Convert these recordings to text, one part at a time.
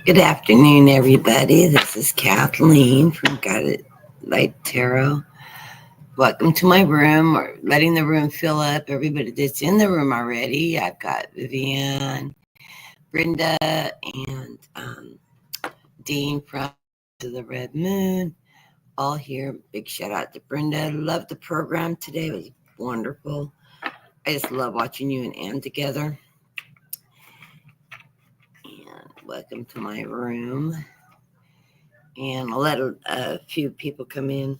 Good afternoon, everybody. This is Kathleen from Guided Light Tarot. Welcome to my room, or letting the room fill up. Everybody that's in the room already. I've got Vivian, Brenda, and Dean from the Red Moon, all here. Big shout out to Brenda. Love the program today. It was wonderful. I just love watching you and Ann together. Welcome to my room. And I'll let a few people come in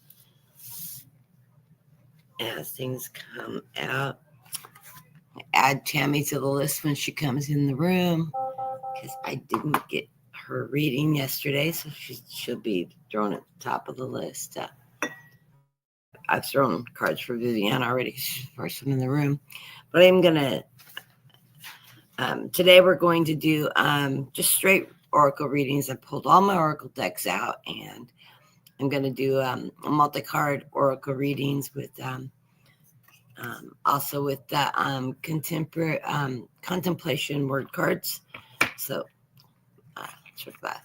as things come out. Add Tammy to the list when she comes in the room, because I didn't get her reading yesterday, so she'll be thrown at the top of the list. I've thrown cards for Vivian already. She's the first one in the room. But I'm going to today we're going to do just straight oracle readings. I pulled all my oracle decks out, and I'm going to do multi-card oracle readings with also with the contemporary contemplation word cards. So sort of a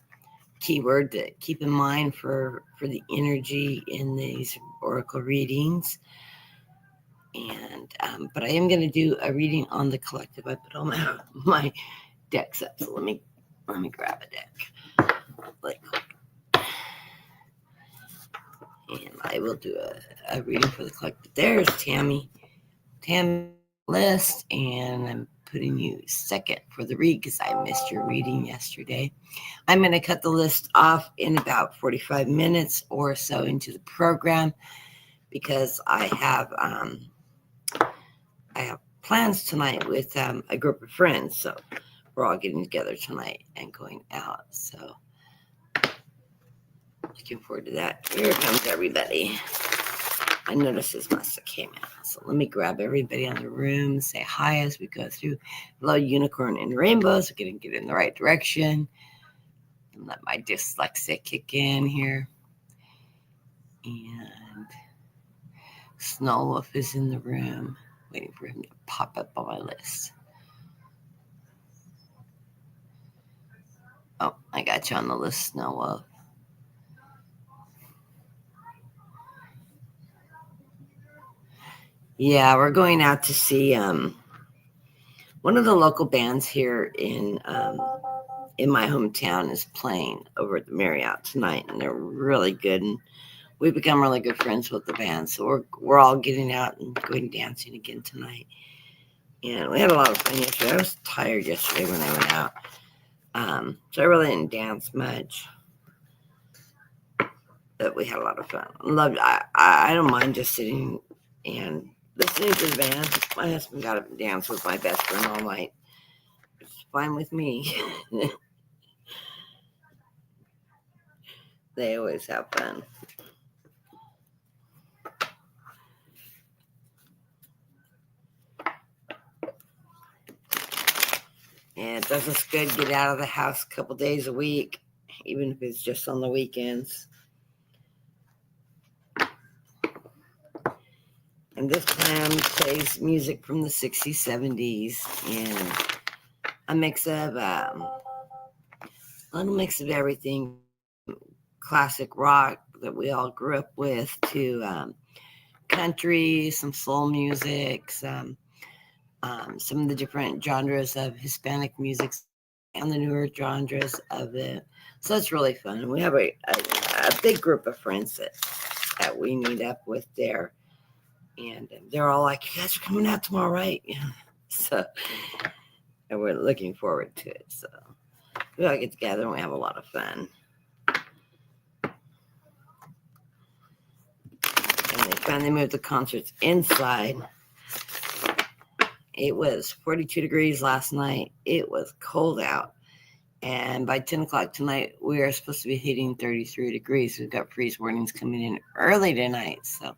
keyword to keep in mind for the energy in these oracle readings. And but I am going to do a reading on the collective. I put all my decks up, so let me grab a deck, and I will do a reading for the collective. There's Tammy list, and I'm putting you second for the read because I missed your reading yesterday. I'm going to cut the list off in about 45 minutes or so into the program, because I have plans tonight with a group of friends, so we're all getting together tonight and going out. So looking forward to that. Here comes everybody. I noticed this must have came out. So let me grab everybody in the room, say hi as we go through. Hello, unicorn and rainbows. We're going to get in the right direction. And let my dyslexia kick in here. And Snow Wolf is in the room, waiting for him to pop up on my list. Oh, I got you on the list, Snow Wolf. Yeah, we're going out to see one of the local bands here in my hometown is playing over at the Marriott tonight, and they're really good, and we've become really good friends with the band. So we're all getting out and going dancing again tonight, and we had a lot of fun yesterday. I was tired yesterday when I went out, so I really didn't dance much, but we had a lot of fun. I don't mind just sitting and listening to the band. My husband got up and danced with my best friend all night. It's fine with me. They always have fun. And it does us good. Get out of the house a couple days a week, even if it's just on the weekends. And this plan plays music from the 60s, 70s, and a little mix of everything. Classic rock that we all grew up with, to country, some soul music, some of the different genres of Hispanic music and the newer genres of it. So it's really fun. And we have a big group of friends that we meet up with there. And they're all like, you guys are coming out tomorrow, right? Yeah. So, and we're looking forward to it. So we all get together and we have a lot of fun. And they finally moved the concerts inside. It was 42 degrees last night. It was cold out. And by 10 o'clock tonight, we are supposed to be hitting 33 degrees. We've got freeze warnings coming in early tonight. So,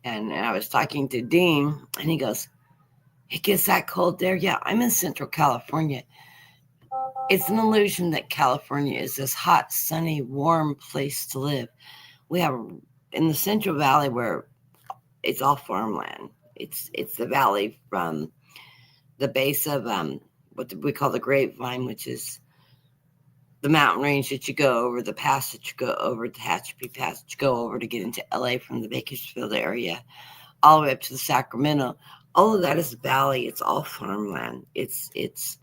and I was talking to Dean, and he goes, it gets that cold there? Yeah, I'm in Central California. It's an illusion that California is this hot, sunny, warm place to live. We have in the Central Valley where it's all farmland. It's the valley from the base of what we call the grapevine, which is the mountain range that you go over, the pass that you go over, the Tehachapi Pass that you go over to get into LA from the Bakersfield area, all the way up to the Sacramento. All of that is valley. It's all farmland. It's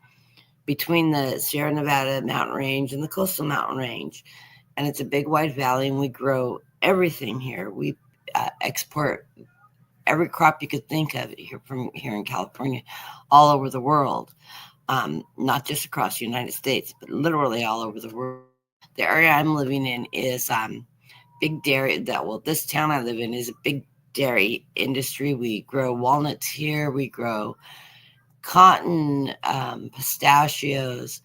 between the Sierra Nevada mountain range and the coastal mountain range. And it's a big wide valley, and we grow everything here. We export every crop you could think of here in California, all over the world. Not just across the United States, but literally all over the world. The area I'm living in is big dairy. This town I live in is a big dairy industry. We grow walnuts here. We grow cotton, pistachios,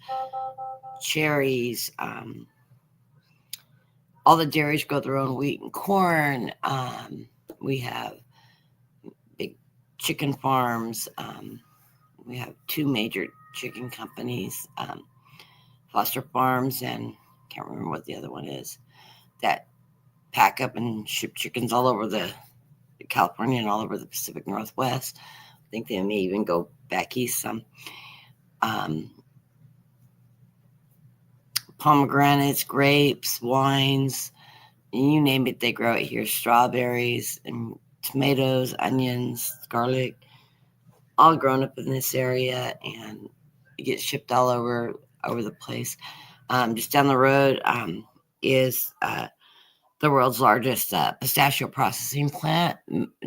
cherries. All the dairies grow their own wheat and corn. We have big chicken farms. We have two major chicken companies, Foster Farms, and can't remember what the other one is, that pack up and ship chickens all over the California and all over the Pacific Northwest. I think they may even go back east some. Pomegranates, grapes, wines, you name it, they grow it here. Strawberries and tomatoes, onions, garlic, all grown up in this area, and it gets shipped all over the place. Just down the road is the world's largest pistachio processing plant.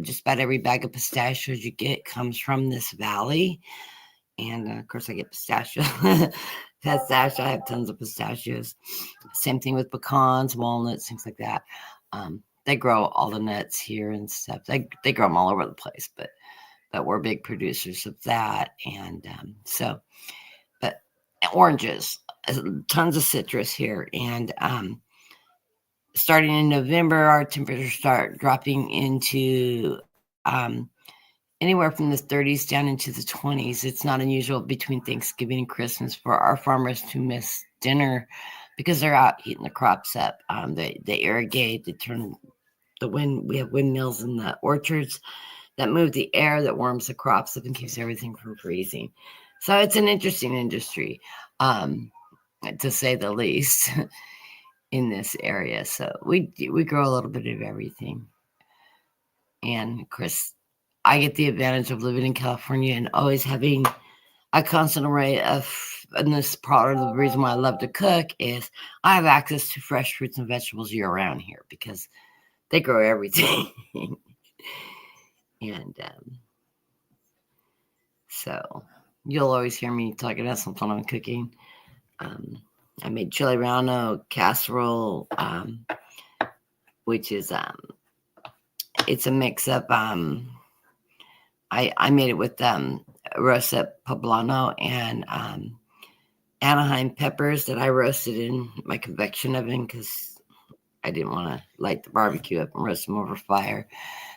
Just about every bag of pistachios you get comes from this valley. And of course, I get pistachio. Pistachio. I have tons of pistachios. Same thing with pecans, walnuts, things like that. They grow all the nuts here and stuff. They grow them all over the place, but we're big producers of that. And but oranges, tons of citrus here. And starting in November, our temperatures start dropping into anywhere from the 30s down into the 20s. It's not unusual between Thanksgiving and Christmas for our farmers to miss dinner because they're out heating the crops up. They irrigate, they turn the wind. We have windmills in the orchards that move the air that warms the crops up and keeps everything from freezing. So it's an interesting industry, to say the least, in this area. So we grow a little bit of everything. And of course, I get the advantage of living in California and always having a constant array of, and this part of the reason why I love to cook is I have access to fresh fruits and vegetables year round here because they grow everything. And so you'll always hear me talking about something I'm cooking. I made chile relleno casserole, which is it's a mix of I made it with roasted poblano and Anaheim peppers that I roasted in my convection oven because I didn't want to light the barbecue up and roast them over fire.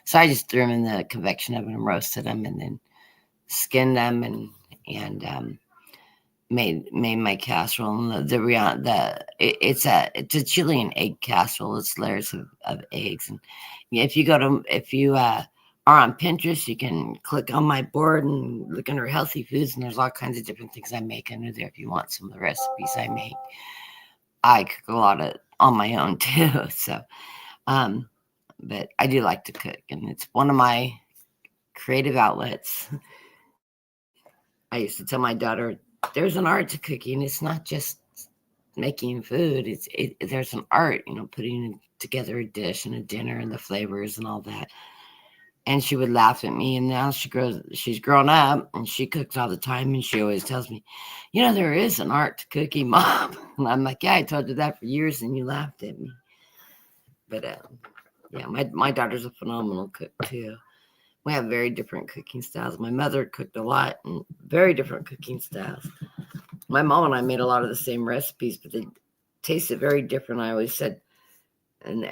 So I just threw them in the convection oven and roasted them, and then skinned them and made my casserole. And it's a chili and egg casserole. It's layers of eggs. And if you are on Pinterest, you can click on my board and look under healthy foods, and there's all kinds of different things I make under there if you want some of the recipes I make. I cook a lot on my own too. So, but I do like to cook, and it's one of my creative outlets. I used to tell my daughter, there's an art to cooking. It's not just making food. There's an art, putting together a dish and a dinner and the flavors and all that. And she would laugh at me. And now she's grown up and she cooks all the time. And she always tells me, there is an art to cooking, Mom. And I'm like, yeah, I told you that for years and you laughed at me. But yeah, my daughter's a phenomenal cook too. We have very different cooking styles. My mother cooked a lot and very different cooking styles. My mom and I made a lot of the same recipes, but they tasted very different. I always said, and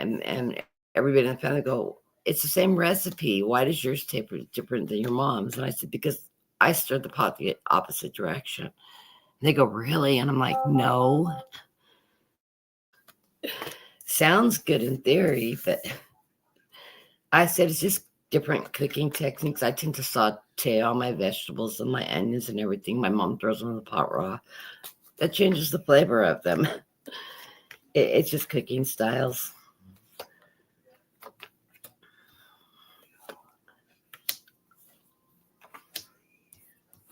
everybody in the family go, it's the same recipe. Why does yours taste different than your mom's? And I said, because I stirred the pot the opposite direction. And they go, really? And I'm like, no. Sounds good in theory, but I said, it's just different cooking techniques. I tend to saute all my vegetables and my onions and everything. My mom throws them in the pot raw. That changes the flavor of them. It's just cooking styles.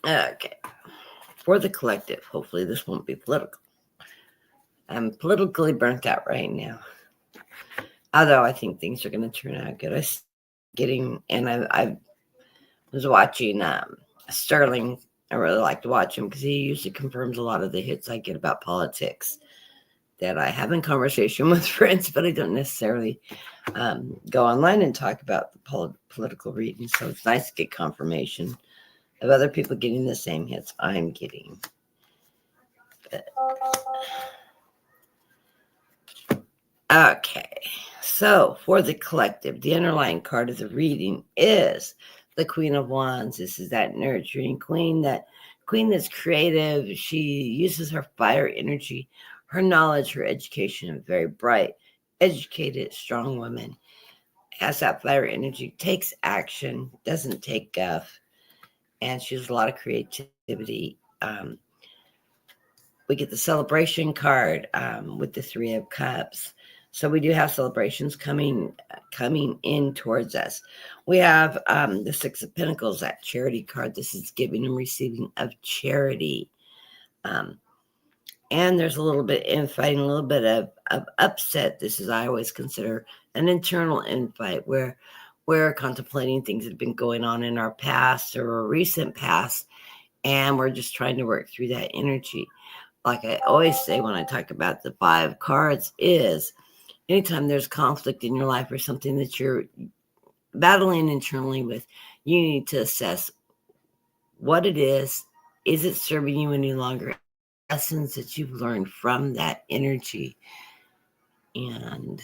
Okay. For the collective, hopefully this won't be political. I'm politically burnt out right now. Although I think things are going to turn out good. I was watching Sterling. I really like to watch him because he usually confirms a lot of the hits I get about politics that I have in conversation with friends, but I don't necessarily go online and talk about the political reading. So it's nice to get confirmation of other people getting the same hits I'm getting. But, okay, so for the collective, the underlying card of the reading is the Queen of Wands. This is that nurturing queen that's creative. She uses her fire energy, her knowledge, her education. Very bright, educated, strong woman. Has that fire energy, takes action, doesn't take guff, and she has a lot of creativity. We get the celebration card with the Three of Cups. So we do have celebrations coming in towards us. We have the Six of Pentacles, that charity card. This is giving and receiving of charity. And there's a little bit of infighting, a little bit of upset. This is, I always consider, an internal infight where we're contemplating things that have been going on in our past or a recent past, and we're just trying to work through that energy. Like I always say when I talk about the 5 cards is anytime there's conflict in your life or something that you're battling internally with, you need to assess what it is. Is it serving you any longer? Lessons that you've learned from that energy. And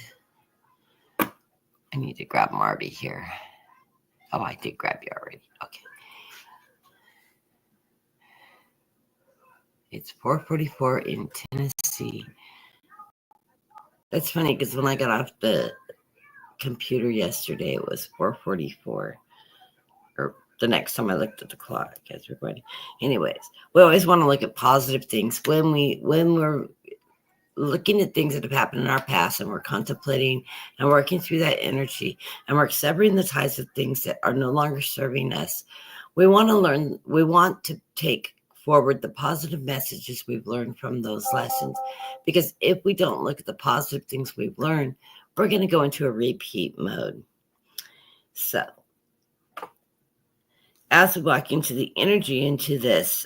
I need to grab Marby here. Oh, I did grab you already. Okay. It's 4:44 in Tennessee. That's funny because when I got off the computer yesterday, it was 4:44. Or the next time I looked at the clock as recording. Anyways, we always want to look at positive things when we're looking at things that have happened in our past, and we're contemplating and working through that energy, and we're severing the ties of things that are no longer serving us. We want to take forward the positive messages we've learned from those lessons, because if we don't look at the positive things we've learned, we're going to go into a repeat mode. So as we walk into the energy into this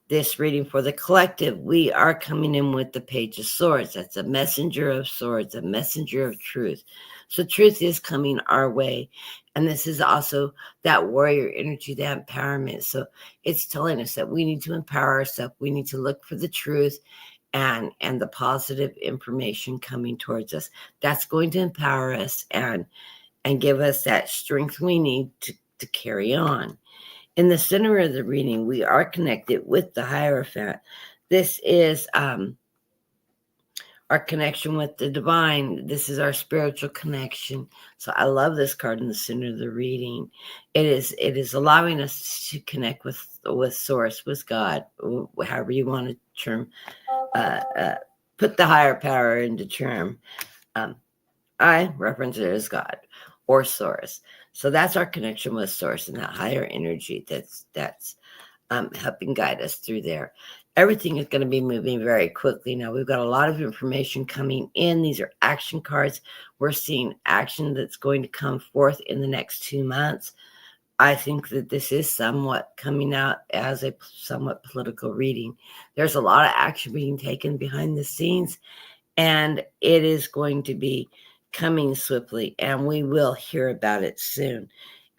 this reading for the collective, we are coming in with the Page of Swords. That's a messenger of swords, a messenger of truth. So truth is coming our way. And this is also that warrior energy, that empowerment. So it's telling us that we need to empower ourselves. We need to look for the truth and the positive information coming towards us. That's going to empower us and give us that strength we need to carry on. In the center of the reading, we are connected with the Hierophant. This is our connection with the divine. This is our spiritual connection. So I love this card in the center of the reading. It is allowing us to connect with Source, with God, however you want to term, put the higher power into term. I reference it as God or Source. So that's our connection with Source and that higher energy that's helping guide us through there. Everything is going to be moving very quickly now. We've got a lot of information coming in. These are action cards. We're seeing action that's going to come forth in the next 2 months. I think that this is somewhat coming out as a somewhat political reading. There's a lot of action being taken behind the scenes, and it is going to be coming swiftly, and we will hear about it soon.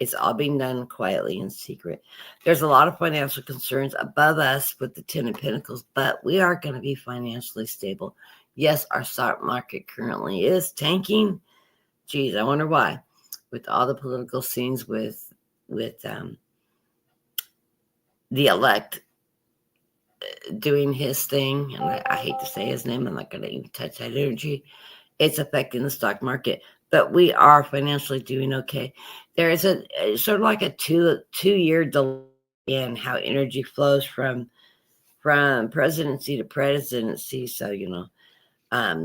It's all being done quietly in secret. There's a lot of financial concerns above us with the 10 of Pentacles, but we are going to be financially stable. Yes, our stock market currently is tanking. Geez, I wonder why. With all the political scenes with the elect doing his thing, and I hate to say his name, I'm not going to even touch that energy. It's affecting the stock market. but we are financially doing okay. There is a sort of like a two-year delay in how energy flows from presidency to presidency. So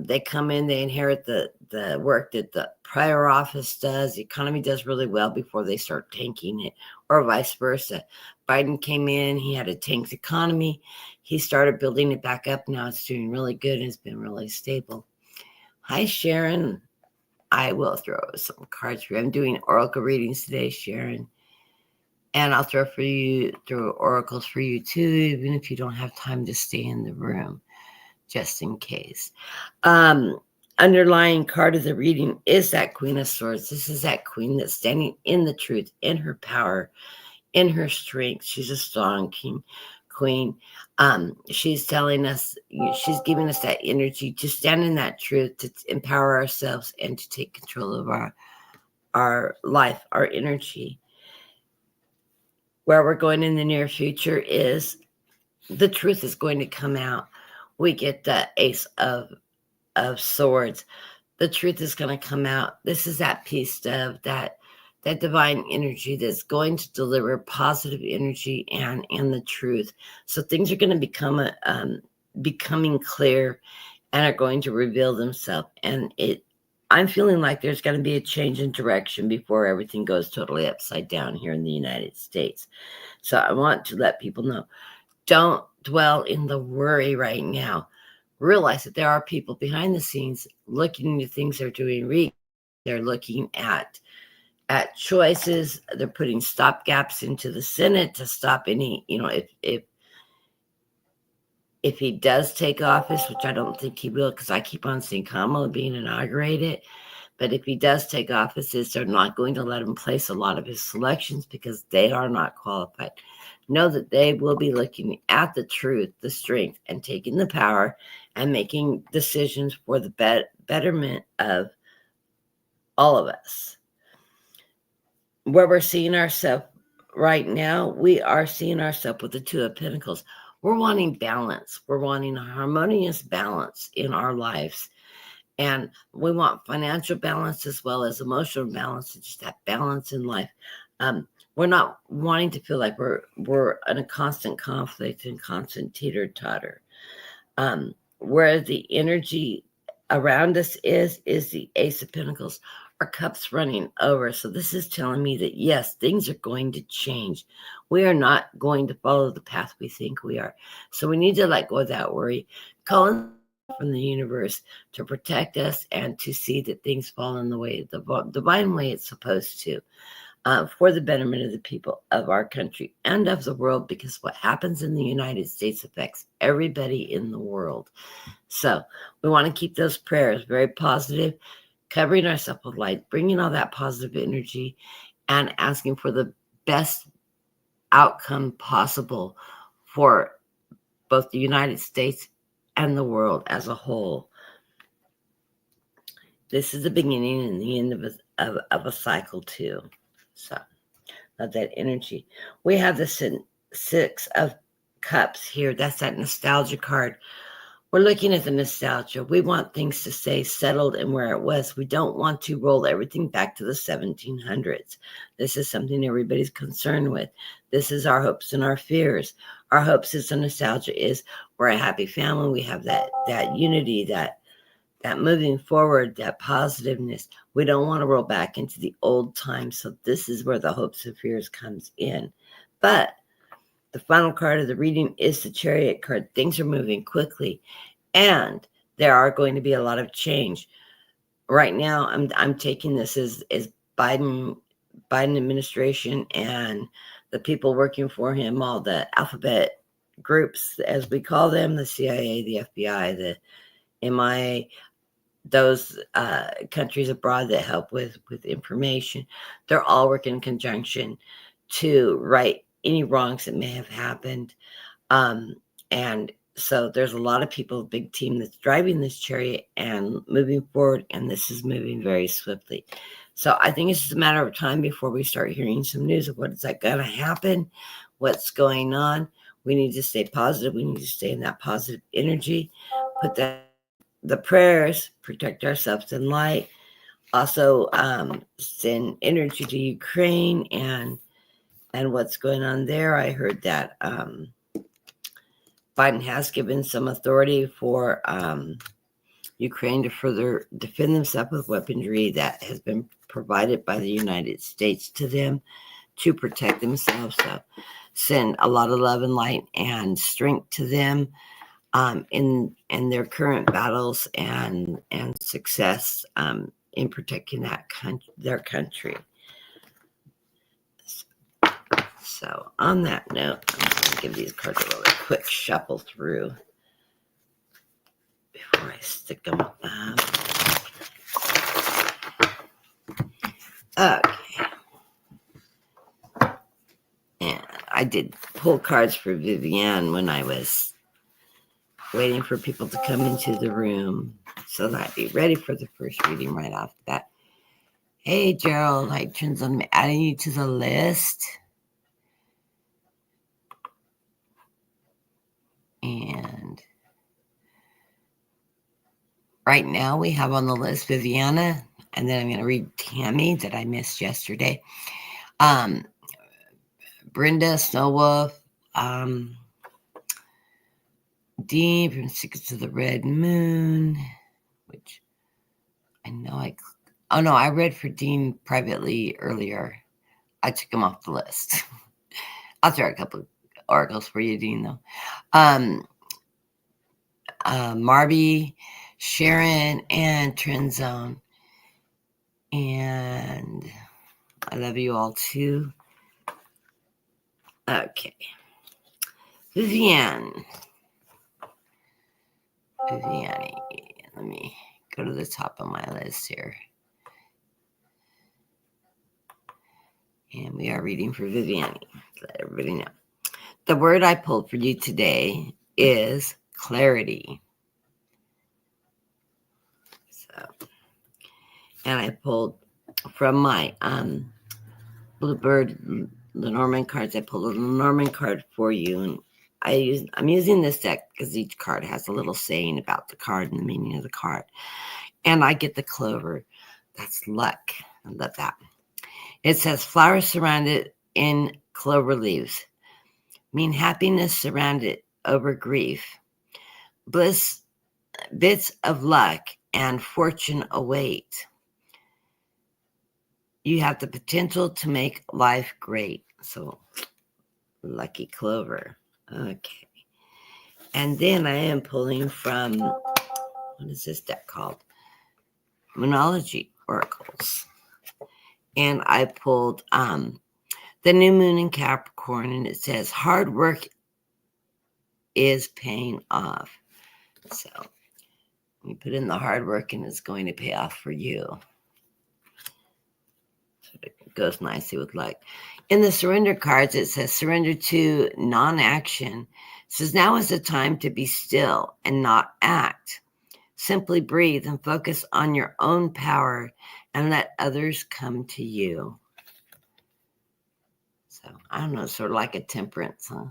they come in, they inherit the work that the prior office does. The economy does really well before they start tanking it, or vice versa. Biden came in, he had a tanked economy. He started building it back up. Now it's doing really good and it's been really stable. Hi, Sharon. I will throw some cards for you. I'm doing oracle readings today, Sharon. And I'll throw oracles for you too, even if you don't have time to stay in the room, just in case. Underlying card of the reading is that Queen of Swords. This is that queen that's standing in the truth, in her power, in her strength. She's a strong queen. She's telling us, she's giving us that energy to stand in that truth, to empower ourselves, and to take control of our life, our energy. Where we're going in the near future is the truth is going to come out. We get the Ace of Swords. The truth is going to come out. This is that piece of that divine energy that's going to deliver positive energy and the truth. So things are going to become becoming clear and are going to reveal themselves. And I'm feeling like there's going to be a change in direction before everything goes totally upside down here in the United States. So I want to let people know, don't dwell in the worry right now. Realize that there are people behind the scenes looking at things they're doing. They're looking at choices. They're putting stop gaps into the Senate to stop any, if he does take office, which I don't think he will, because I keep on seeing Kamala being inaugurated. But if he does take office, they're not going to let him place a lot of his selections because they are not qualified. Know that they will be looking at the truth, the strength, and taking the power and making decisions for the betterment of all of us. Where we're seeing ourselves right now, we are seeing ourselves with the Two of Pentacles. We're wanting balance. We're wanting a harmonious balance in our lives. And we want financial balance as well as emotional balance, and just that balance in life. We're not wanting to feel like we're in a constant conflict and constant teeter-totter. Where the energy around us is the Ace of Pentacles. Our cup's running over. So this is telling me that, yes, things are going to change. We are not going to follow the path we think we are. So we need to let go of that worry. Calling from the universe to protect us and to see that things fall in the divine way it's supposed to, for the betterment of the people of our country and of the world, because what happens in the United States affects everybody in the world. So we want to keep those prayers very positive, covering ourselves with light, bringing all that positive energy, and asking for the best outcome possible for both the United States and the world as a whole. This is the beginning and the end of a cycle too. So of that energy. We have the Six of Cups here. That's that nostalgia card. We're looking at the nostalgia. We want things to stay settled and where it was. We don't want to roll everything back to the 1700s. This is something everybody's concerned with. This is our hopes and our fears. Our hopes is the nostalgia is we're a happy family. We have that unity, that moving forward, that positiveness. We don't want to roll back into the old times. So this is where the hopes and fears comes in. But the final card of the reading is the Chariot card. Things are moving quickly, and there are going to be a lot of change. Right now, I'm taking this as Biden administration and the people working for him, all the alphabet groups, as we call them, the CIA, the FBI, the MIA, those countries abroad that help with information. They're all working in conjunction to right any wrongs that may have happened. And so there's a lot of people, a big team that's driving this chariot and moving forward, and this is moving very swiftly. So I think it's just a matter of time before we start hearing some news of what is that going to happen, what's going on. We need to stay positive. We need to stay in that positive energy, put that the prayers, protect ourselves in light, Also, send energy to Ukraine and what's going on there. I heard that Biden has given some authority for Ukraine to further defend themselves with weaponry that has been provided by the United States to them to protect themselves. So send a lot of love and light and strength to them in their current battles and success in protecting their country. So on that note, I'm going to give these cards a little quick shuffle through before I stick them up. Okay. And I did pull cards for Vivienne when I was waiting for people to come into the room so that I'd be ready for the first reading right off the bat. Hey, Gerald, I turns on adding you to the list. And right now we have on the list Viviana, and then I'm going to read Tammy that I missed yesterday. Brenda, Snowwolf, Dean from Secrets of the Red Moon, which I know I read for Dean privately earlier. I took him off the list. I'll throw a couple of oracles for you, Dean, though. Marby, Sharon, and Trenzone. And I love you all too. Okay. Vivienne. Let me go to the top of my list here. And we are reading for Vivienne. Let everybody know. The word I pulled for you today is clarity. So, and I pulled from my Bluebird Lenormand cards. I pulled a Lenormand card for you, and I'm using this deck because each card has a little saying about the card and the meaning of the card. And I get the clover. That's luck. I love that. It says flowers surrounded in clover leaves mean happiness surrounded over grief. Bliss, bits of luck and fortune await. You have the potential to make life great. So, lucky clover. Okay. And then I am pulling from, what is this deck called? Moonology Oracles. And I pulled the new moon in Capricorn, and it says hard work is paying off. So you put in the hard work and it's going to pay off for you. So it goes nicely with luck. In the surrender cards, it says surrender to non-action. It says now is the time to be still and not act. Simply breathe and focus on your own power and let others come to you. So I don't know, sort of like a temperance, huh?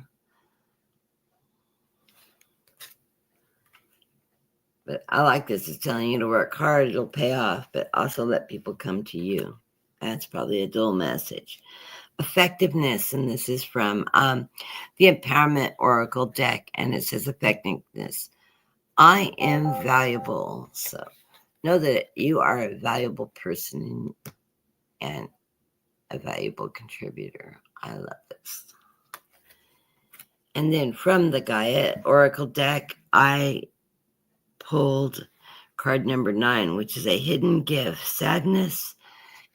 But I like this. It's telling you to work hard. It'll pay off, but also let people come to you. That's probably a dual message. Effectiveness, and this is from the Empowerment Oracle deck, and it says effectiveness. I am valuable. So know that you are a valuable person and a valuable contributor. I love this. And then from the Gaia Oracle deck, I pulled card number 9, which is a hidden gift, sadness,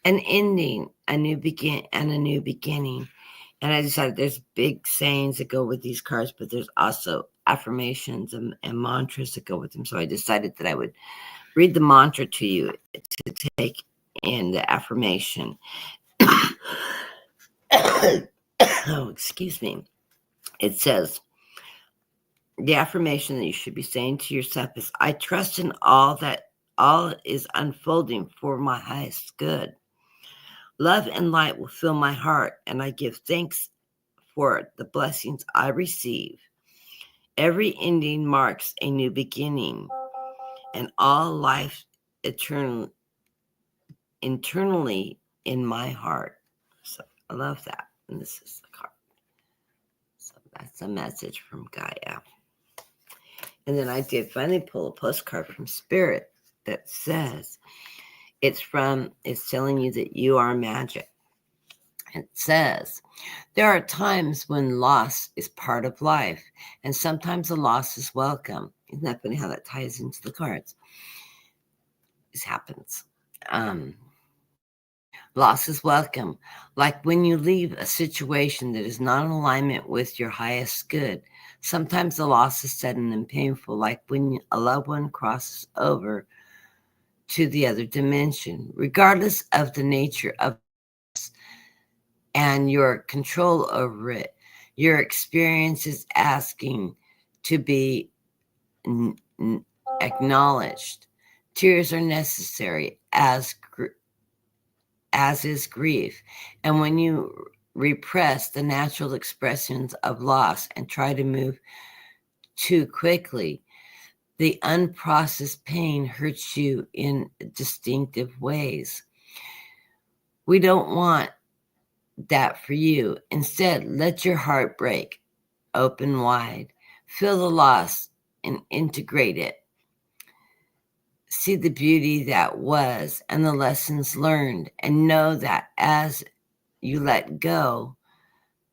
an ending, a new beginning. And I decided there's big sayings that go with these cards, but there's also affirmations and mantras that go with them. So I decided that I would read the mantra to you to take in the affirmation. Oh, excuse me. It says, the affirmation that you should be saying to yourself is, I trust in all is unfolding for my highest good. Love and light will fill my heart, and I give thanks for the blessings I receive. Every ending marks a new beginning, and all life eternal internally in my heart. So I love that. And this is the card. So that's a message from Gaia. And then I did finally pull a postcard from Spirit that says, it's telling you that you are magic. It says, there are times when loss is part of life, and sometimes the loss is welcome. Isn't that funny how that ties into the cards? This happens. Loss is welcome. Like when you leave a situation that is not in alignment with your highest good. Sometimes the loss is sudden and painful, like when a loved one crosses over to the other dimension. Regardless of the nature of and your control over it, your experience is asking to be acknowledged. Tears are necessary, as is grief. And when you repress the natural expressions of loss and try to move too quickly, the unprocessed pain hurts you in distinctive ways. We don't want that for you. Instead, let your heart break open wide. Feel the loss and integrate it. See the beauty that was and the lessons learned, and know that as you let go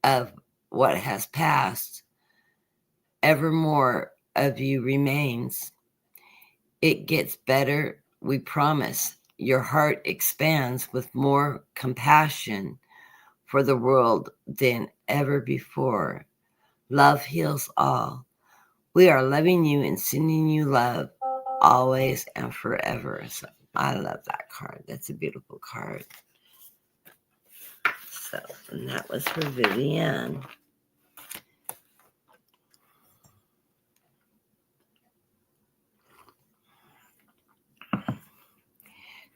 of what has passed, ever more of you remains. It gets better, we promise. Your heart expands with more compassion for the world than ever before. Love heals all. We are loving you and sending you love always and forever. So I love that card. That's a beautiful card. So, and that was for Vivian.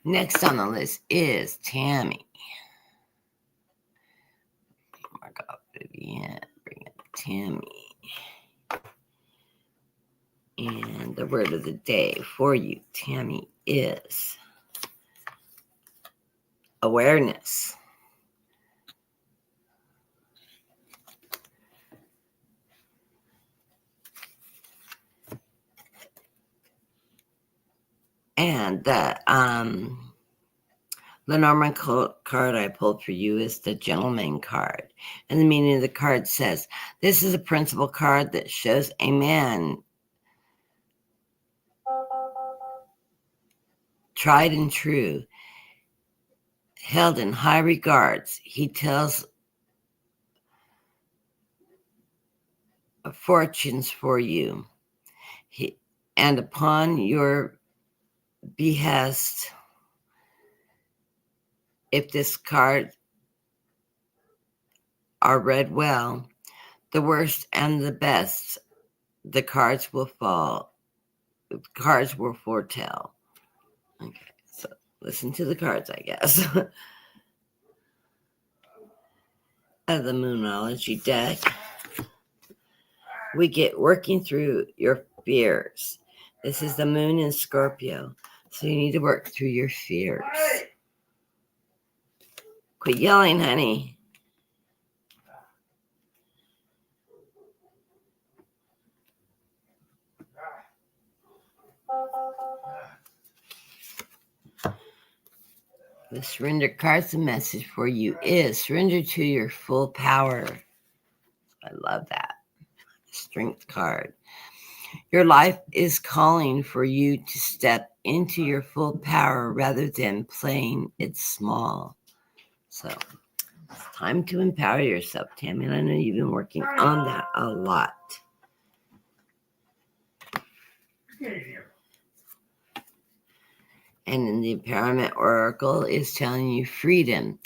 Next on the list is Tammy. Mark up Vivian, bring up Tammy. And the word of the day for you, Tammy, is awareness. And the Lenormand card I pulled for you is the Gentleman card. And the meaning of the card says, this is a principle card that shows a man tried and true, held in high regards. He tells fortunes for you. And upon your behest, if this card are read well, the worst and the best, the cards will fall. The cards will foretell. Okay, so listen to the cards, I guess. Of the Moonology deck, we get working through your fears. This is the moon in Scorpio, so you need to work through your fears. Quit yelling, honey. The surrender card's the message for you is surrender to your full power. I love that. Strength card. Your life is calling for you to step into your full power rather than playing it small. So it's time to empower yourself, Tammy. And I know you've been working on that a lot. And in the Empowerment Oracle is telling you freedom.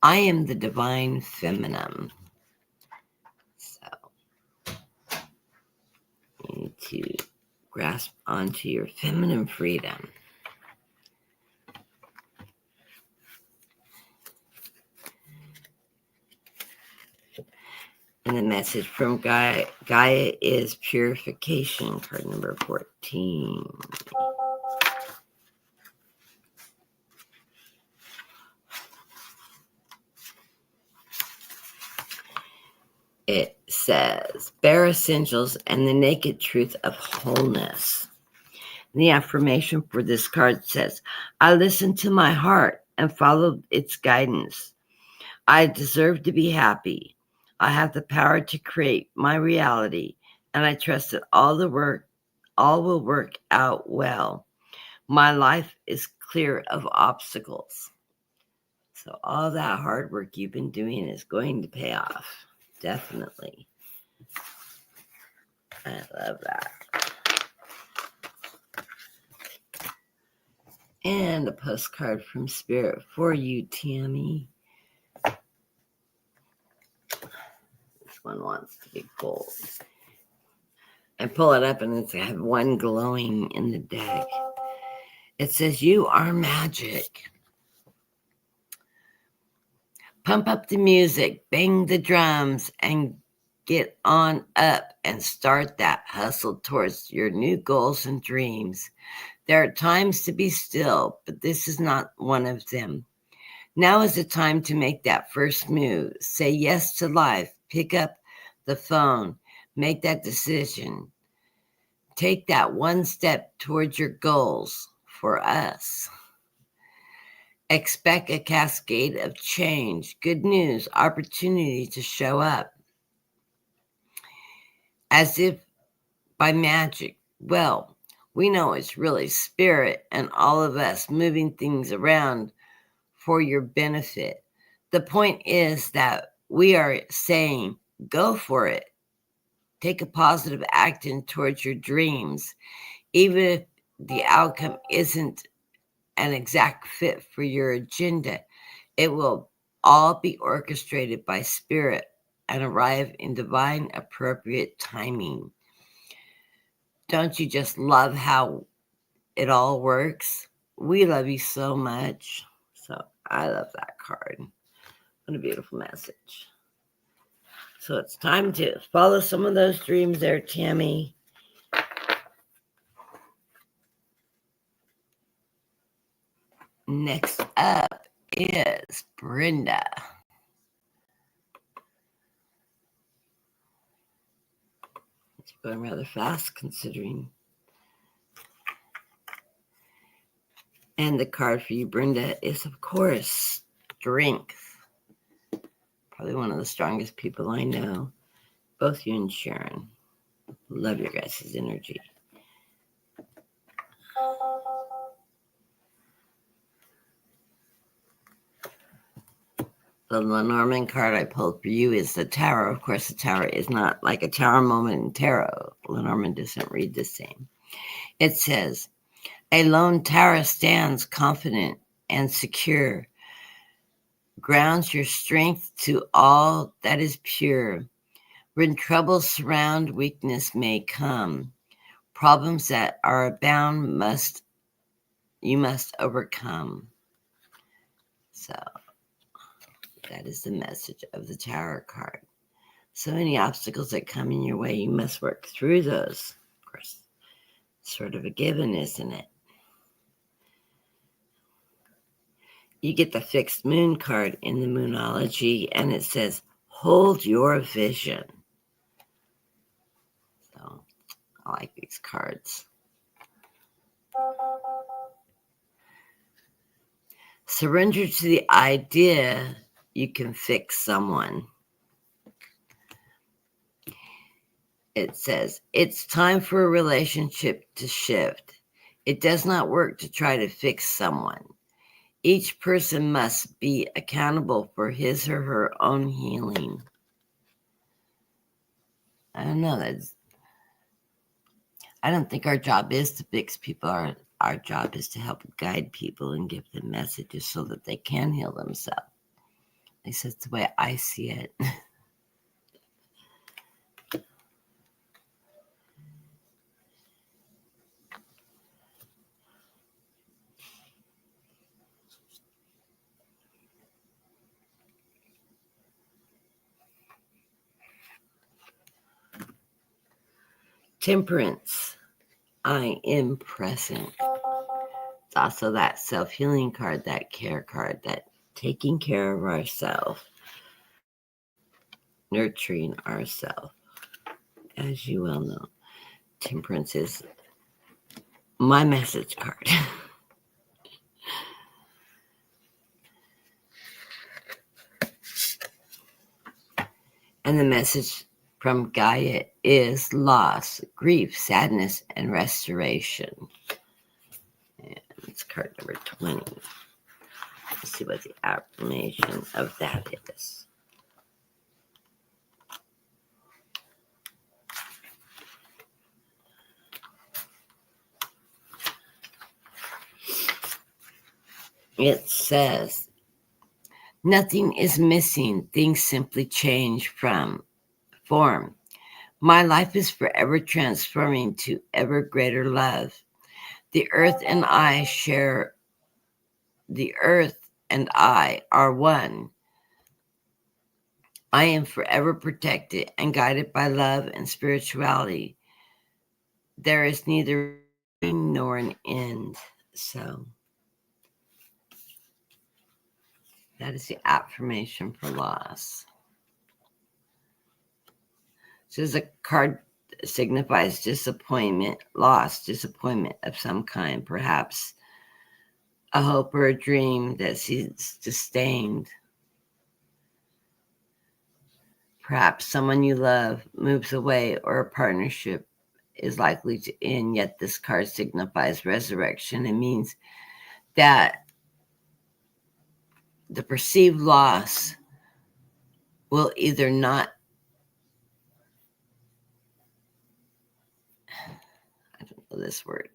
I am the divine feminine. So you need to grasp onto your feminine freedom. And the message from Gaia is purification, card number 14. It says, bare essentials and the naked truth of wholeness. The affirmation for this card says, I listened to my heart and followed its guidance. I deserve to be happy. I have the power to create my reality, and I trust that all will work out well. My life is clear of obstacles. So all that hard work you've been doing is going to pay off. Definitely. I love that. And a postcard from Spirit for you, Tammy. This one wants to be pulled. I pull it up and it's have one glowing in the deck. It says, you are magic. Pump up the music, bang the drums, and get on up and start that hustle towards your new goals and dreams. There are times to be still, but this is not one of them. Now is the time to make that first move. Say yes to life. Pick up the phone. Make that decision. Take that one step towards your goals for us. Expect a cascade of change, good news, opportunity to show up. As if by magic. Well, we know it's really spirit and all of us moving things around for your benefit. The point is that we are saying, go for it. Take a positive action towards your dreams, even if the outcome isn't an exact fit for your agenda. It will all be orchestrated by spirit and arrive in divine appropriate timing. Don't you just love how it all works? We love you so much. So I love that card. What a beautiful message. So it's time to follow some of those dreams there, Tammy. Next up is Brenda. It's going rather fast considering. And the card for you, Brenda, is, of course, strength. Probably one of the strongest people I know. Both you and Sharon. Love your guys' energy. The Lenormand card I pulled for you is the Tower. Of course, the Tower is not like a Tower moment in tarot. Lenormand doesn't read the same. It says, a lone tower stands confident and secure, grounds your strength to all that is pure. When troubles surround, weakness may come. Problems that are abound you must overcome. So that is the message of the Tower card. So many obstacles that come in your way, you must work through those. Of course, sort of a given, isn't it? You get the fixed moon card in the Moonology, and it says, hold your vision. So I like these cards. Surrender to the idea you can fix someone. It says, it's time for a relationship to shift. It does not work to try to fix someone. Each person must be accountable for his or her own healing. I don't know. I don't think our job is to fix people. Our job is to help guide people and give them messages so that they can heal themselves. At least that's the way I see it. Temperance. I am present. It's also that self-healing card, that care card, that taking care of ourselves. nurturing ourselves. As you well know, temperance is my message card. And the message from Gaia is loss, grief, sadness, and restoration. And it's card number 20. Let's see what the affirmation of that is. It says, nothing is missing. Things simply change from form. My life is forever transforming to ever greater love. The earth and I are one. I am forever protected and guided by love and spirituality. There is neither beginning nor an end. So that is the affirmation for loss. So a card signifies disappointment, loss, disappointment of some kind, perhaps a hope or a dream that seems sustained. Perhaps someone you love moves away or a partnership is likely to end, yet this card signifies resurrection. It means that the perceived loss will either not, I don't know this word,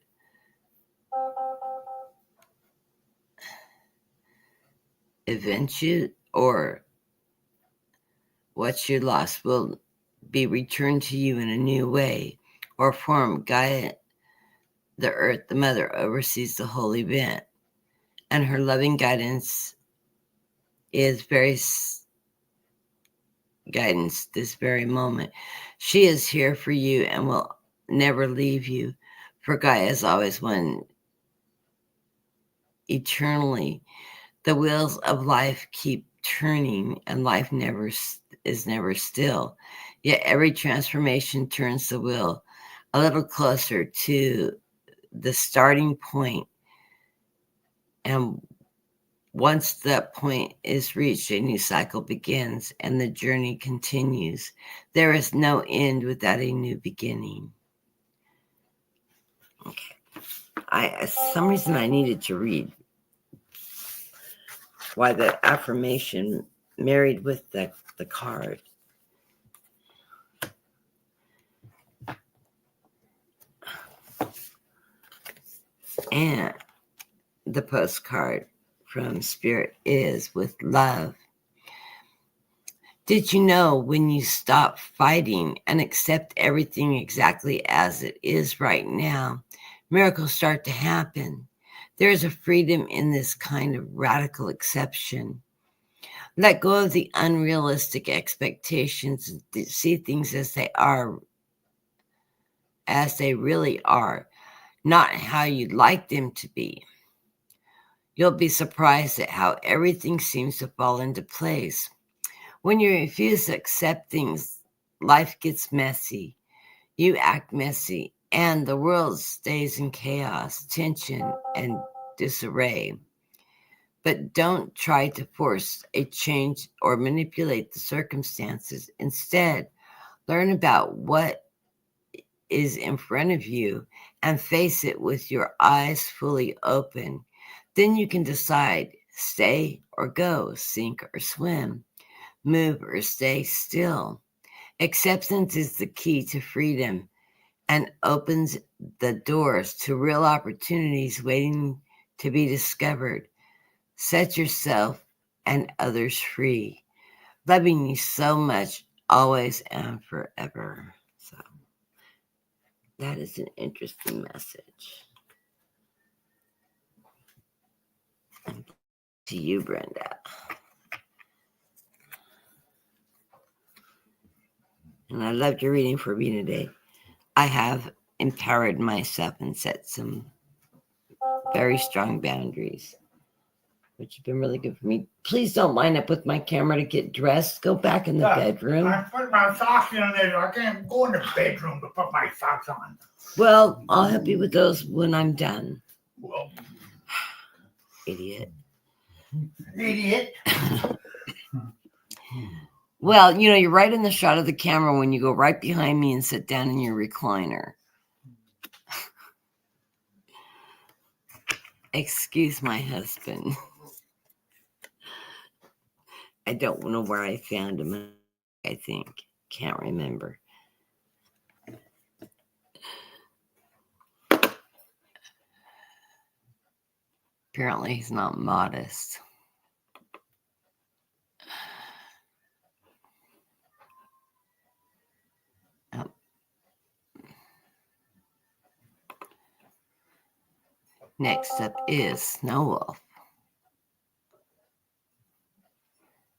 eventually, or what you lost will be returned to you in a new way or form. Gaia, the earth, the mother, oversees the whole event, and her loving guidance is guidance this very moment. She is here for you and will never leave you, for Gaia is always one eternally. The wheels of life keep turning and life is never still. Yet every transformation turns the wheel a little closer to the starting point. And once that point is reached, a new cycle begins and the journey continues. There is no end without a new beginning. Okay. Some reason I needed to read why the affirmation married with the card. And the postcard from Spirit is with love. Did you know when you stop fighting and accept everything exactly as it is right now, miracles start to happen? There is a freedom in this kind of radical exception. Let go of the unrealistic expectations and see things as they are, as they really are, not how you'd like them to be. You'll be surprised at how everything seems to fall into place. When you refuse to accept things, life gets messy. You act messy, and the world stays in chaos, tension, and disarray. But don't try to force a change or manipulate the circumstances. Instead, learn about what is in front of you and face it with your eyes fully open. Then you can decide, stay or go, sink or swim, move or stay still. Acceptance is the key to freedom and opens the doors to real opportunities waiting to be discovered. Set yourself and others free. Loving you so much, always and forever. So that is an interesting message. And to you, Brenda. And I loved your reading for me today. I have empowered myself and set some very strong boundaries which has been really good for me. Please don't line up with my camera to get dressed. Go back in the bedroom. I put my socks in there. I can't go in the bedroom to put my socks on. Well, I'll help you with those when I'm done. Well, Idiot. Idiot. Well, you're right in the shot of the camera when you go right behind me and sit down in your recliner. Excuse my husband. I don't know where I found him, I think. Can't remember. Apparently he's not modest. Oh. Next up is Snow Wolf.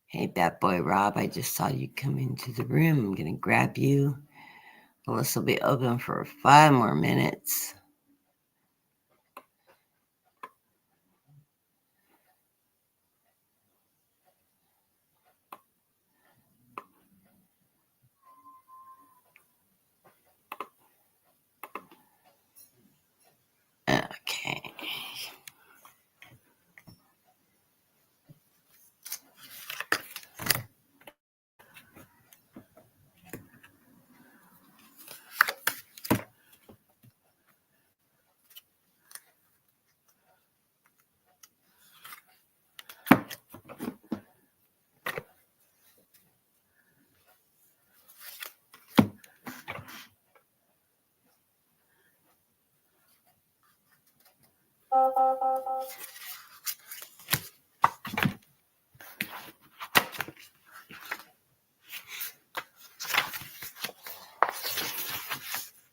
Hey, bad boy Rob, I just saw you come into the room. I'm going to grab you. Well, this will be open for 5 more minutes. Okay.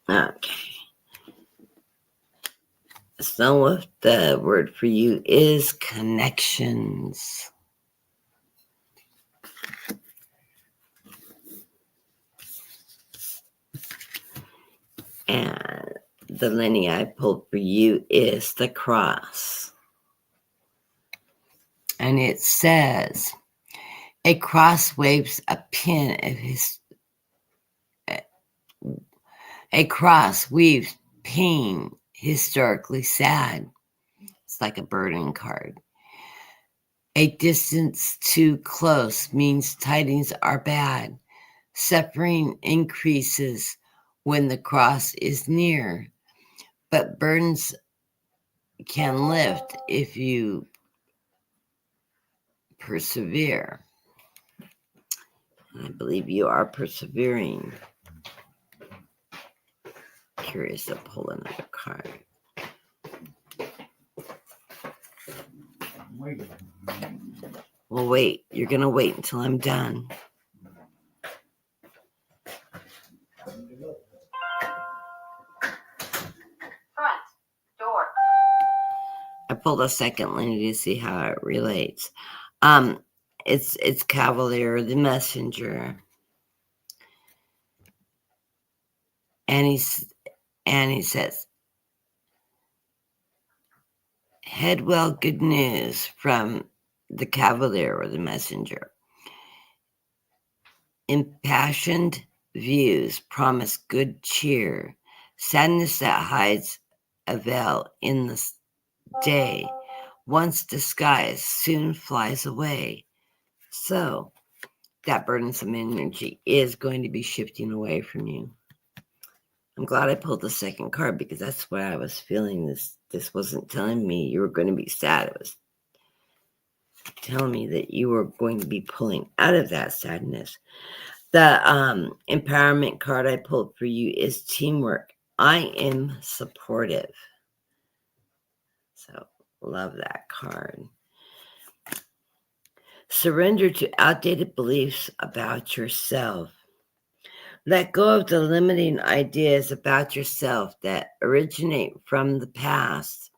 Okay. So if the word for you is connections. And the lineage I pulled for you is the cross. And it says, a cross waves a pin of his. A cross weaves pain historically sad. It's like a burden card. A distance too close means tidings are bad. Suffering increases when the cross is near, but burdens can lift if you persevere. I believe you are persevering. Curious to pull another card. Well, wait. You're going to wait until I'm done. Front door. I pulled a second lineage to see how it relates. It's Cavalier, the messenger. And he says, head well, good news from the Cavalier or the messenger. Impassioned views promise good cheer. Sadness that hides a veil in the day, once disguised, soon flies away. So that burdensome energy is going to be shifting away from you. I'm glad I pulled the second card because that's what I was feeling. This wasn't telling me you were going to be sad. It was telling me that you were going to be pulling out of that sadness. The empowerment card I pulled for you is teamwork. I am supportive. So love that card. Surrender to outdated beliefs about yourself. Let go of the limiting ideas about yourself that originate from the past.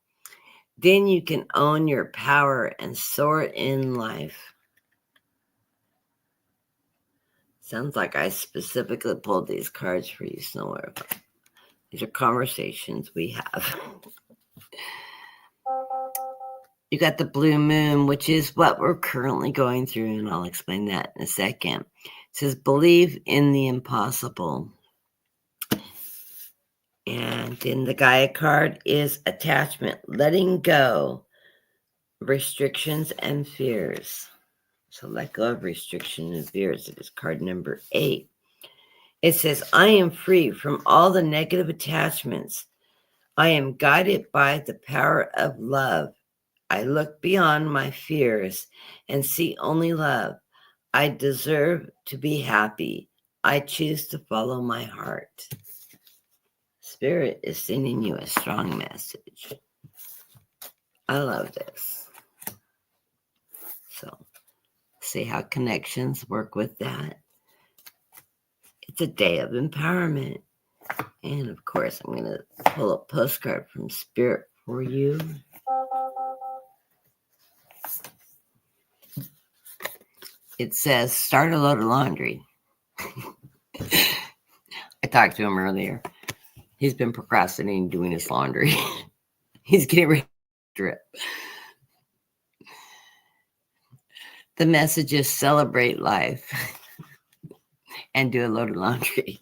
Then you can own your power and soar in life. Sounds like I specifically pulled these cards for you, Snower. These are conversations we have. You got the blue moon, which is what we're currently going through, and I'll explain that in a second. It says, believe in the impossible. And then the Gaia card is attachment, letting go, restrictions and fears. So let go of restriction and fears. It is card number 8. It says, I am free from all the negative attachments. I am guided by the power of love. I look beyond my fears and see only love. I deserve to be happy. I choose to follow my heart. Spirit is sending you a strong message. I love this. So, see how connections work with that. It's a day of empowerment. And of course, I'm going to pull a postcard from Spirit for you. It says, start a load of laundry. I talked to him earlier. He's been procrastinating doing his laundry. He's getting ready to drip. The message is celebrate life and do a load of laundry.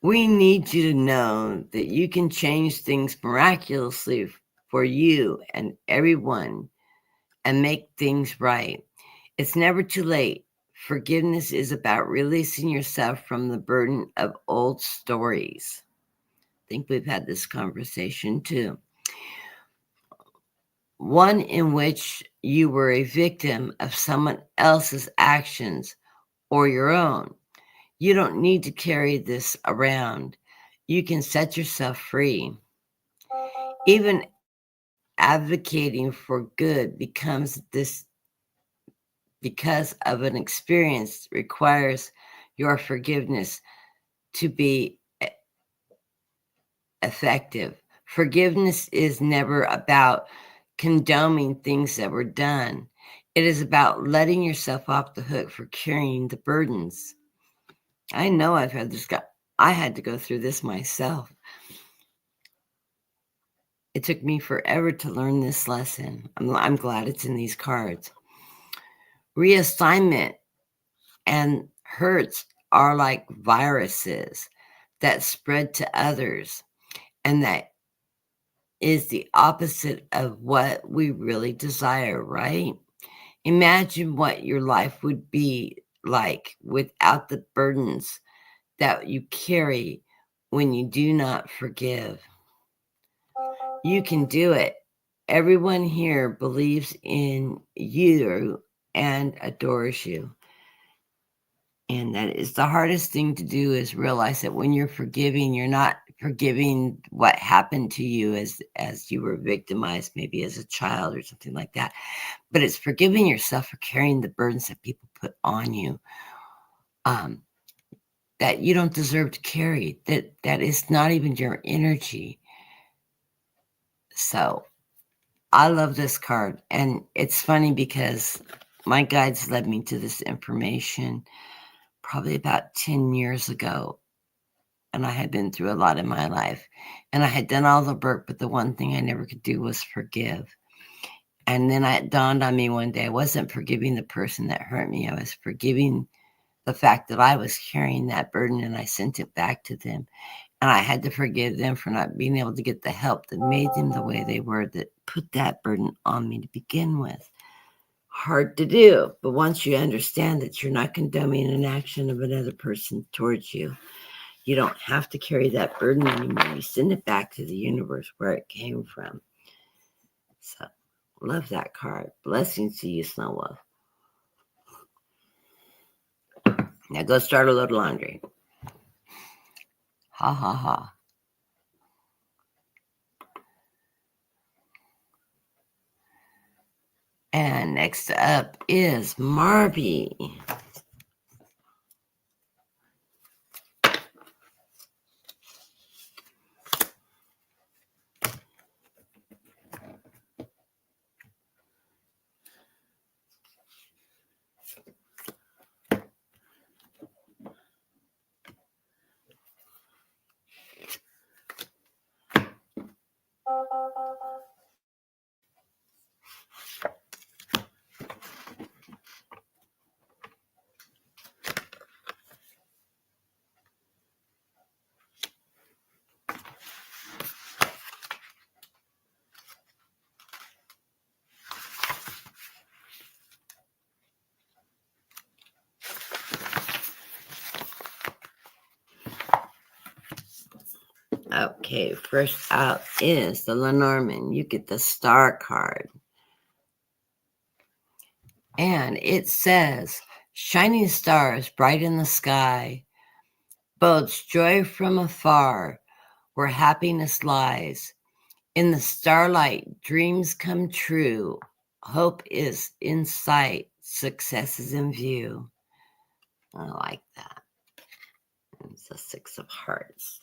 We need you to know that you can change things miraculously for you and everyone and make things right. It's never too late. Forgiveness is about releasing yourself from the burden of old stories. I think we've had this conversation too. One in which you were a victim of someone else's actions or your own. You don't need to carry this around. You can set yourself free. Even advocating for good becomes this because of an experience requires your forgiveness to be effective. Forgiveness is never about condoning things that were done. It is about letting yourself off the hook for carrying the burdens. I know I've had this. I had to go through this myself. It took me forever to learn this lesson. I'm glad it's in these cards. Reassignment and hurts are like viruses that spread to others, and that is the opposite of what we really desire, right? Imagine what your life would be like without the burdens that you carry when you do not forgive. You can do it. Everyone here believes in you and adores you. And that is the hardest thing to do, is realize that when you're forgiving, you're not forgiving what happened to you as you were victimized, maybe as a child or something like that. But it's forgiving yourself for carrying the burdens that people put on you, that you don't deserve to carry, that is not even your energy. So I love this card. And it's funny because my guides led me to this information probably about 10 years ago. And I had been through a lot in my life. And I had done all the work, but the one thing I never could do was forgive. And then it dawned on me one day, I wasn't forgiving the person that hurt me. I was forgiving the fact that I was carrying that burden, and I sent it back to them. And I had to forgive them for not being able to get the help that made them the way they were, that put that burden on me to begin with. Hard to do. But once you understand that you're not condoning an action of another person towards you, you don't have to carry that burden anymore. You send it back to the universe where it came from. So, love that card. Blessings to you, Snow Wolf. Now go start a load of laundry. Ha ha ha. And next up is Marby. Okay, first out is the Lenormand. You get the star card. And it says, shining stars bright in the sky, bodes joy from afar, where happiness lies. In the starlight, dreams come true. Hope is in sight, success is in view. I like that. It's the 6 of Hearts.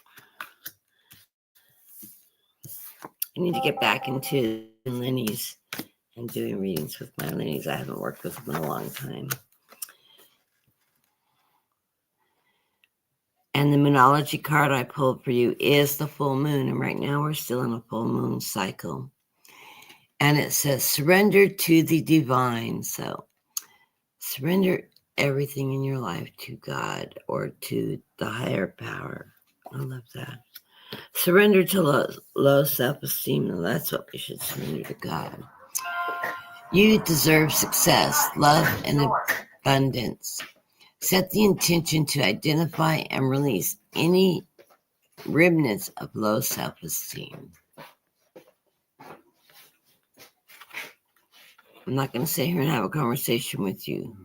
I need to get back into Lenny's and doing readings with my Lenny's. I haven't worked with them in a long time. And the Moonology card I pulled for you is the full moon. And right now we're still in a full moon cycle. And it says, surrender to the divine. So surrender everything in your life to God or to the higher power. I love that. Surrender to low self-esteem. And that's what we should surrender to God. You deserve success, love, and abundance. Set the intention to identify and release any remnants of low self-esteem. I'm not going to sit here and have a conversation with you.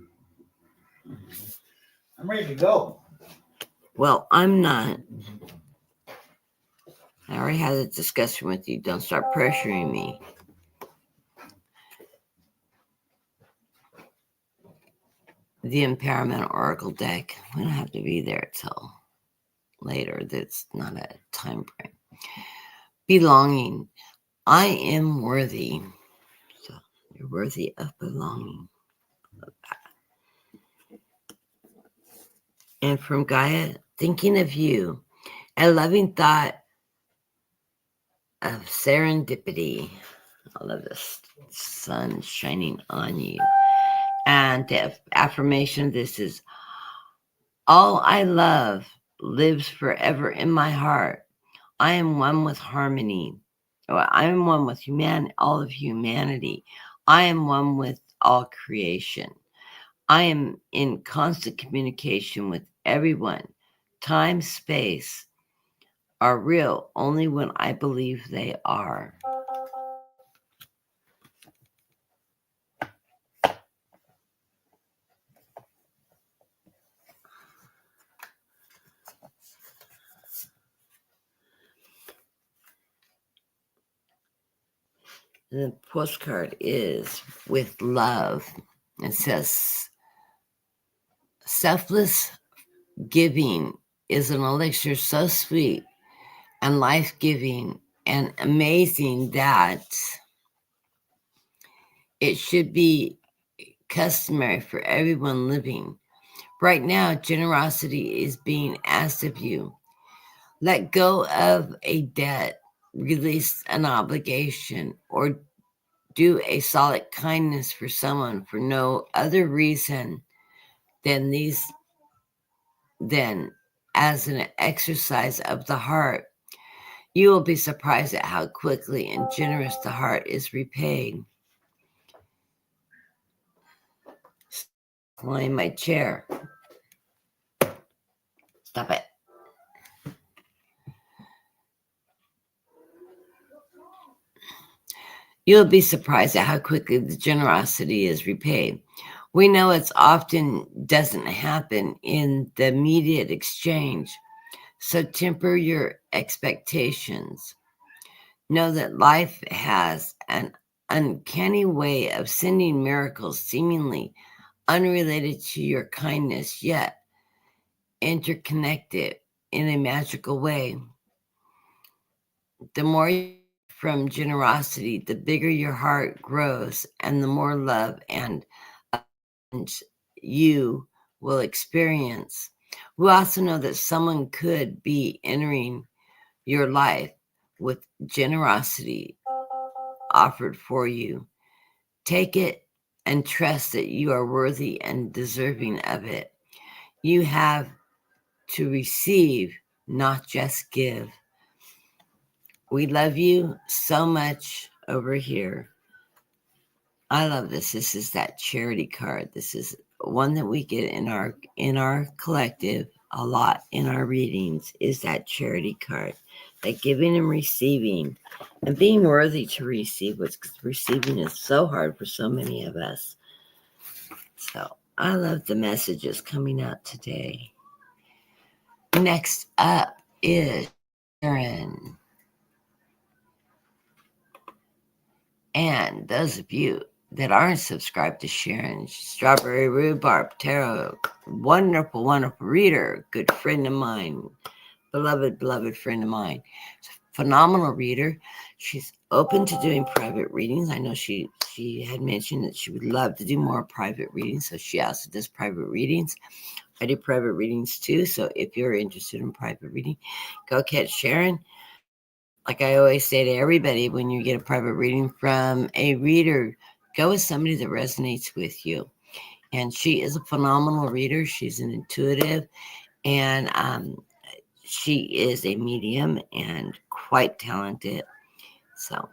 I'm ready to go. Well, I'm not. I already had a discussion with you. Don't start pressuring me. The Empowerment Oracle deck. We don't have to be there till later. That's not a time frame. Belonging. I am worthy. So you're worthy of belonging. And from Gaia, thinking of you, a loving thought of serendipity. I love this sun shining on you. And the affirmation, this is, all I love lives forever in my heart. I am one with harmony. I am one with all of humanity. I am one with all creation. I am in constant communication with everyone. Time, space are real only when I believe they are. The postcard is with love. It says, selfless giving is an elixir so sweet and life-giving and amazing that it should be customary for everyone living. Right now, generosity is being asked of you. Let go of a debt, release an obligation, or do a solid kindness for someone for no other reason than as an exercise of the heart. You will be surprised at how quickly and generous the heart is repaid. In my chair. Stop it. You'll be surprised at how quickly the generosity is repaid. We know it's often doesn't happen in the immediate exchange, so temper your expectations. Know that life has an uncanny way of sending miracles seemingly unrelated to your kindness, yet interconnected in a magical way. The more from generosity, the bigger your heart grows and the more love and you will experience. We also know that someone could be entering your life with generosity offered for you. Take it and trust that you are worthy and deserving of it. You have to receive, not just give. We love you so much over here. I love this. This is that charity card. This is one that we get in our collective a lot in our readings, is that charity card. that giving and receiving and being worthy to receive, which receiving is so hard for so many of us. So I love the messages coming out today. Next up is Sharon. And those of you that aren't subscribed to Sharon, Strawberry Rhubarb Tarot, wonderful, wonderful reader, good friend of mine, beloved friend of mine. Phenomenal reader. She's open to doing private readings. I know she had mentioned that she would love to do more private readings, so she also does private readings. I do private readings too, so if you're interested in private reading, go catch Sharon. Like I always say to everybody, when you get a private reading from a reader, go with somebody that resonates with you. And she is a phenomenal reader. She's an intuitive, and she is a medium and quite talented. So,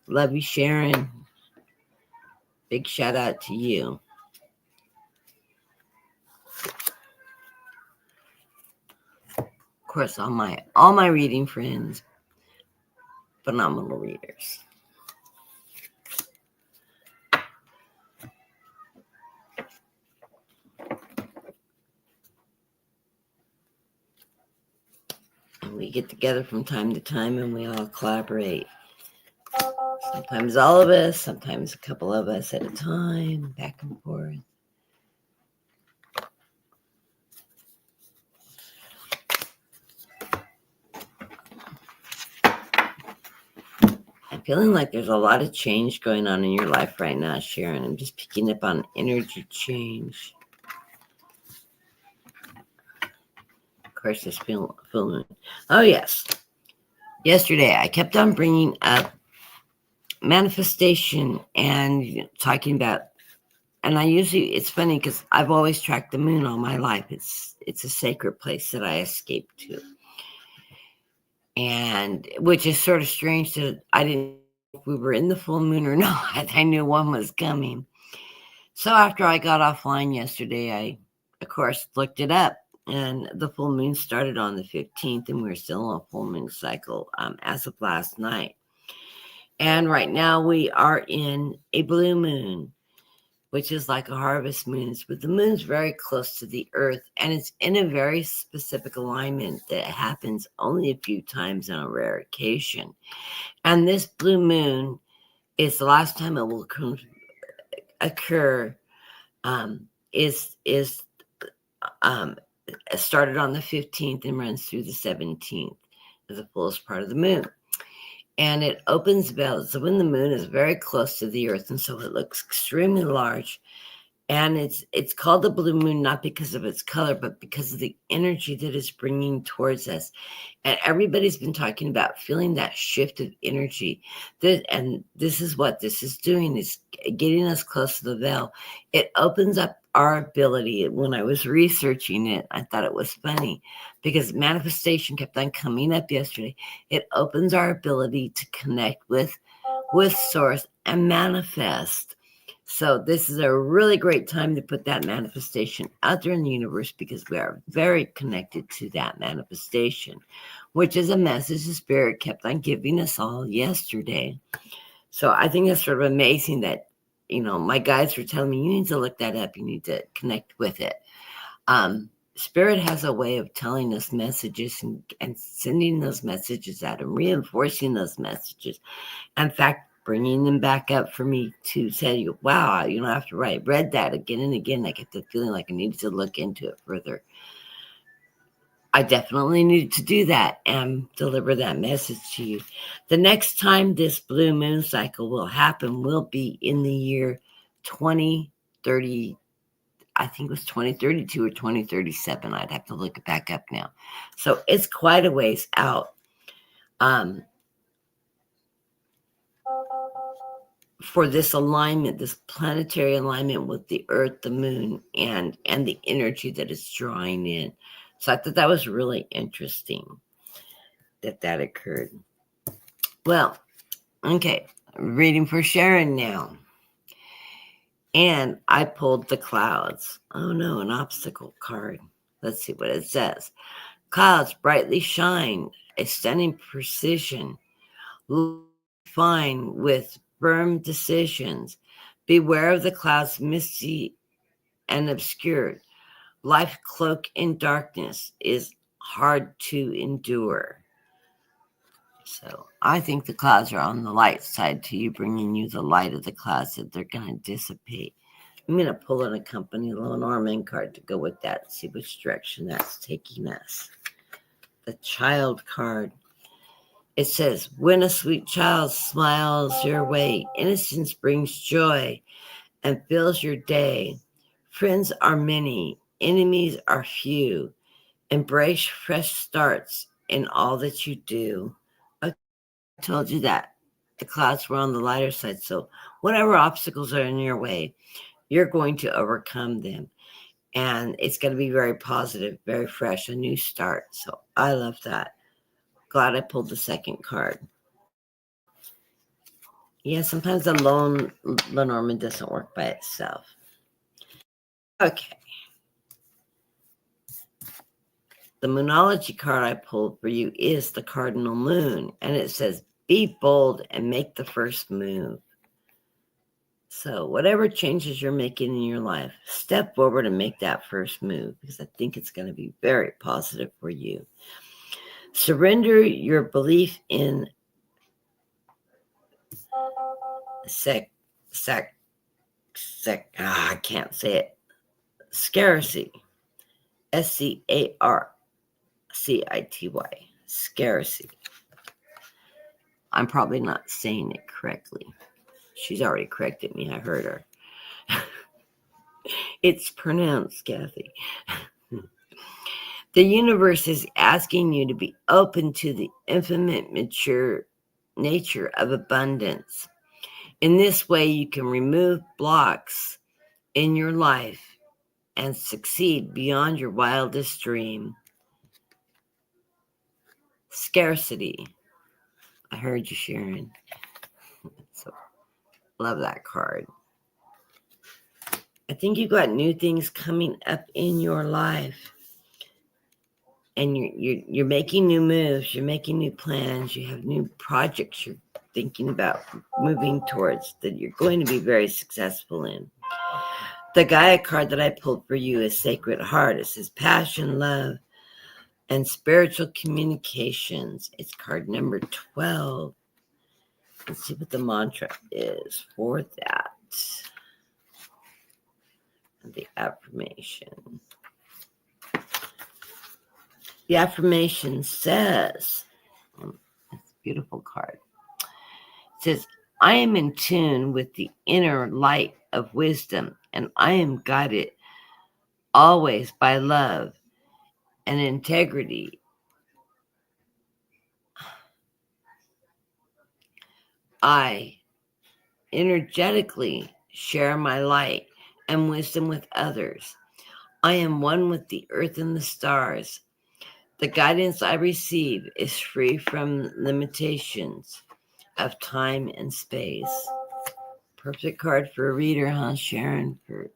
love you, Sharon. Big shout out to you. Of course, all my reading friends, phenomenal readers. And we get together from time to time and we all collaborate. Sometimes all of us, sometimes a couple of us at a time, back and forth. I'm feeling like there's a lot of change going on in your life right now, Sharon. I'm just picking up on energy change. Of course, this full moon. Oh, yes. Yesterday, I kept on bringing up manifestation and talking about, and I usually, it's funny because I've always tracked the moon all my life. It's a sacred place that I escape to. And which is sort of strange that I didn't know if we were in the full moon or not. I knew one was coming. So after I got offline yesterday, I, of course, looked it up. And the full moon started on the 15th, and we're still on a full moon cycle as of last night. And right now we are in a blue moon, which is like a harvest moon. But the moon's very close to the earth, and it's in a very specific alignment that happens only a few times on a rare occasion. And this blue moon is the last time it will occur. Started on the 15th and runs through the 17th, is the fullest part of the moon. And it opens about, so when the moon is very close to the earth, and so it looks extremely large. And it's called the blue moon, not because of its color, but because of the energy that it's bringing towards us. And everybody's been talking about feeling that shift of energy. And this is what this is doing, is getting us close to the veil. It opens up our ability. When I was researching it, I thought it was funny because manifestation kept on coming up yesterday. It opens our ability to connect with source and manifest. So this is a really great time to put that manifestation out there in the universe, because we are very connected to that manifestation, which is a message the Spirit kept on giving us all yesterday. So I think that's sort of amazing that, my guides were telling me, you need to look that up. You need to connect with it. Spirit has a way of telling us messages and sending those messages out and reinforcing those messages. In fact, bringing them back up for me to say, wow, after I read that again and again, I get the feeling like I needed to look into it further. I definitely needed to do that and deliver that message to you. The next time this blue moon cycle will happen will be in the year 2030. I think it was 2032 or 2037. I'd have to look it back up now. So it's quite a ways out. For this alignment, this planetary alignment with the earth, the moon, and the energy that it's drawing in. So I thought that was really interesting that occurred. Well, okay, reading for Sharon now. And I pulled the clouds. Oh no, an obstacle card. Let's see what it says. Clouds brightly shine, a stunning precision, fine with firm decisions. Beware of the clouds misty and obscured. Life cloaked in darkness is hard to endure. So I think the clouds are on the light side to you, bringing you the light of the clouds that they're going to dissipate. I'm going to pull in a company Lenormand card to go with that and see which direction that's taking us. The child card. It says, when a sweet child smiles your way, innocence brings joy and fills your day. Friends are many, enemies are few. Embrace fresh starts in all that you do. I told you that the clouds were on the lighter side. So whatever obstacles are in your way, you're going to overcome them. And it's going to be very positive, very fresh, a new start. So I love that. Glad I pulled the second card. Yeah, sometimes the lone Lenormand doesn't work by itself. Okay. The Moonology card I pulled for you is the Cardinal Moon, and it says, be bold and make the first move. So whatever changes you're making in your life, step forward and make that first move, because I think it's going to be very positive for you. Surrender your belief in I can't say it. Scarcity. Scarcity. Scarcity. I'm probably not saying it correctly. She's already corrected me. I heard her. It's pronounced, Kathy. The universe is asking you to be open to the infinite, mature nature of abundance. In this way, you can remove blocks in your life and succeed beyond your wildest dream. Scarcity. I heard you, Sharon. So, love that card. I think you've got new things coming up in your life. And you're making new moves. You're making new plans. You have new projects you're thinking about moving towards that you're going to be very successful in. The Gaia card that I pulled for you is Sacred Heart. It says passion, love, and spiritual communications. It's card number 12. Let's see what the mantra is for that. And the affirmation. The affirmation says, it's a beautiful card. It says, I am in tune with the inner light of wisdom, and I am guided always by love and integrity. I energetically share my light and wisdom with others. I am one with the earth and the stars. The guidance I receive is free from limitations of time and space. Perfect card for a reader, huh, Sharon? For a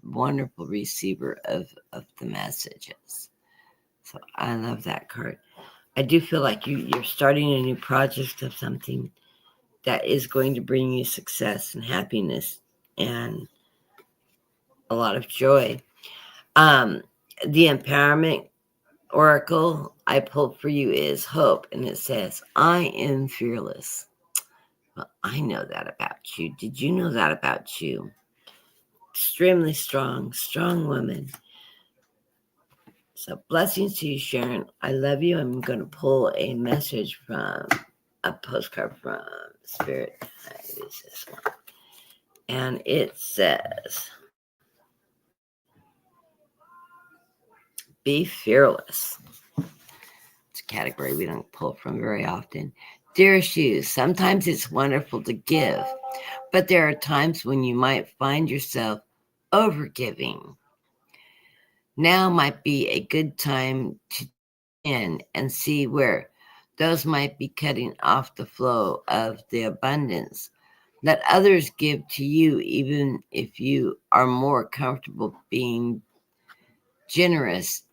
wonderful receiver of the messages. So I love that card. I do feel like you're starting a new project of something that is going to bring you success and happiness and a lot of joy. The empowerment oracle I pulled for you is hope, and it says, I am fearless. Well, I know that about you. Did you know that about you? Extremely strong woman. So blessings to you, Sharon. I love you. I'm going to pull a message from a postcard from Spirit. It is this one. And it says, be fearless. It's a category we don't pull from very often. Dearest you, sometimes it's wonderful to give, but there are times when you might find yourself overgiving. Now might be a good time to in and see where those might be cutting off the flow of the abundance. Let others give to you, even if you are more comfortable being generous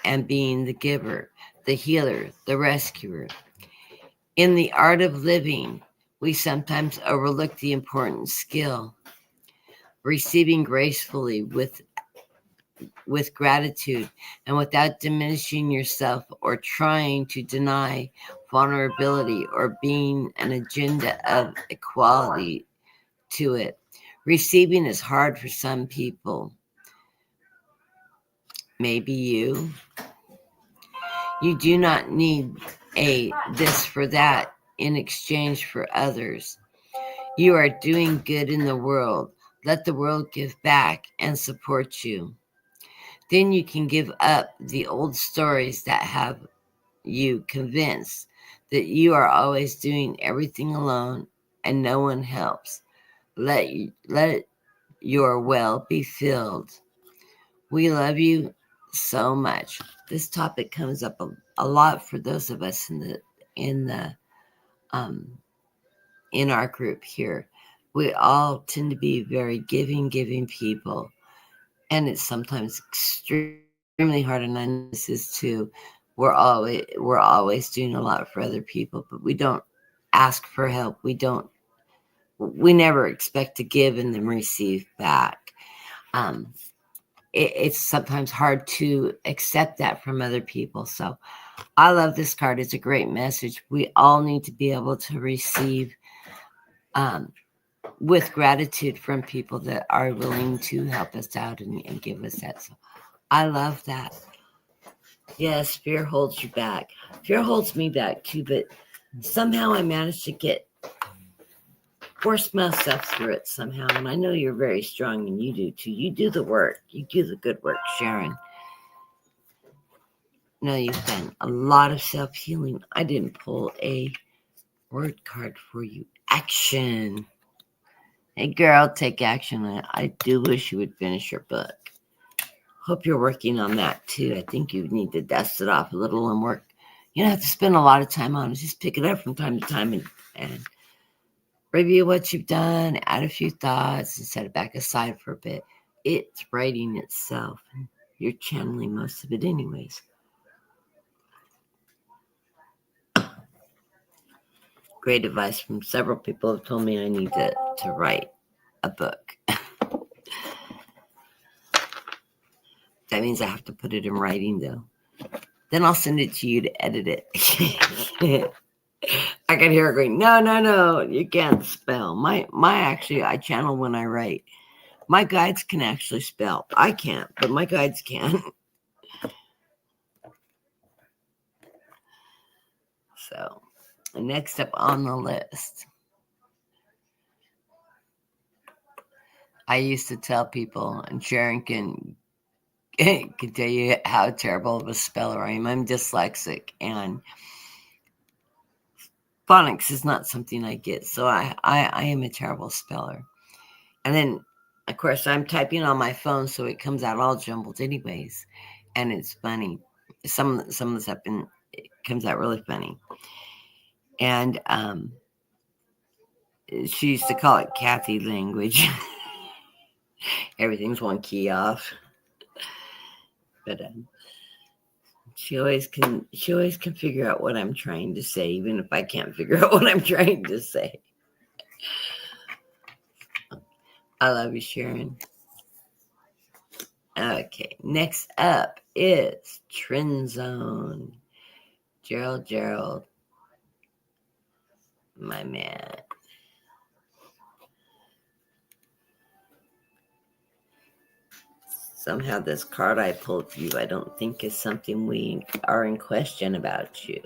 and being the giver, the healer, the rescuer. In the art of living, we sometimes overlook the important skill, receiving gracefully with gratitude and without diminishing yourself or trying to deny vulnerability or being an agenda of equality to it. Receiving is hard for some people. Maybe you. You do not need a this for that in exchange for others. You are doing good in the world. Let the world give back and support you. Then you can give up the old stories that have you convinced that you are always doing everything alone and no one helps. Let your well be filled. We love you so much. This topic comes up a lot for those of us in our group here. We all tend to be very giving people, and it's sometimes extremely hard. And I know this is too. We're always doing a lot for other people, but we don't ask for help. We never expect to give and then receive back. It's sometimes hard to accept that from other people. So I love this card. It's a great message. We all need to be able to receive with gratitude from people that are willing to help us out and give us that. So I love that. Yes, fear holds you back. Fear holds me back too, but somehow I managed to force myself through it somehow. And I know you're very strong and you do too. You do the work. You do the good work, Sharon. No, you've done a lot of self-healing. I didn't pull a word card for you. Action. Hey, girl, take action. I do wish you would finish your book. Hope you're working on that, too. I think you need to dust it off a little and work. You don't have to spend a lot of time on it. Just pick it up from time to time and review what you've done, add a few thoughts, and set it back aside for a bit. It's writing itself. You're channeling most of it anyways. Great advice from several people have told me I need to write a book. That means I have to put it in writing, though. Then I'll send it to you to edit it. I can hear her going, no, you can't spell. Actually, I channel when I write. My guides can actually spell. I can't, but my guides can. So, next up on the list. I used to tell people, and Sharon can tell you how terrible of a speller I am. I'm dyslexic, and phonics is not something I get, so I am a terrible speller. And then, of course, I'm typing on my phone, so it comes out all jumbled anyways, and it's funny. Some of the stuff it comes out really funny. And she used to call it Kathy language. Everything's one key off. But she always can figure out what I'm trying to say, even if I can't figure out what I'm trying to say. I love you, Sharon. Okay, next up is Trend Zone. Gerald, my man. Somehow this card I pulled for you, I don't think is something we are in question about you.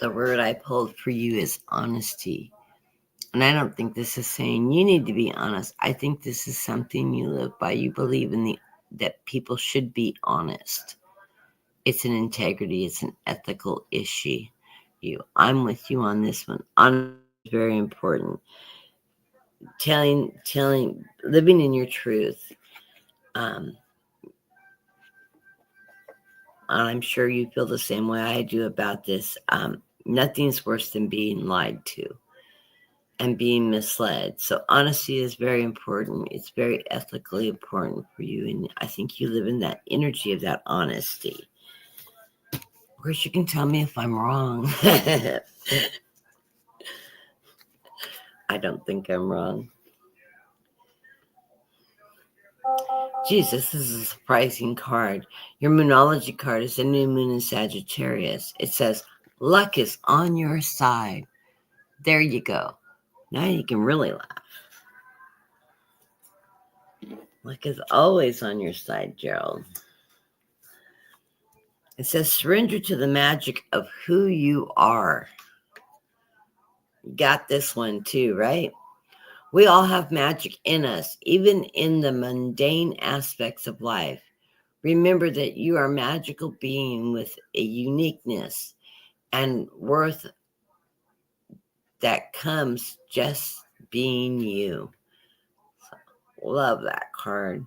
The word I pulled for you is honesty. And I don't think this is saying you need to be honest. I think this is something you live by. You believe in that people should be honest. It's an integrity. It's an ethical issue. you. I'm with you on this one. Honesty is very important. Telling, living in your truth. And I'm sure you feel the same way I do about this. Nothing's worse than being lied to and being misled. So honesty is very important. It's very ethically important for you. And I think you live in that energy of that honesty. Of course, you can tell me if I'm wrong. I don't think I'm wrong. Jesus, this is a surprising card. Your Moonology card is the new moon in Sagittarius. It says, luck is on your side. There you go. Now you can really laugh. Luck is always on your side, Gerald. It says, surrender to the magic of who you are. You got this one too, right? We all have magic in us, even in the mundane aspects of life. Remember that you are a magical being with a uniqueness and worth that comes just being you. So, love that card.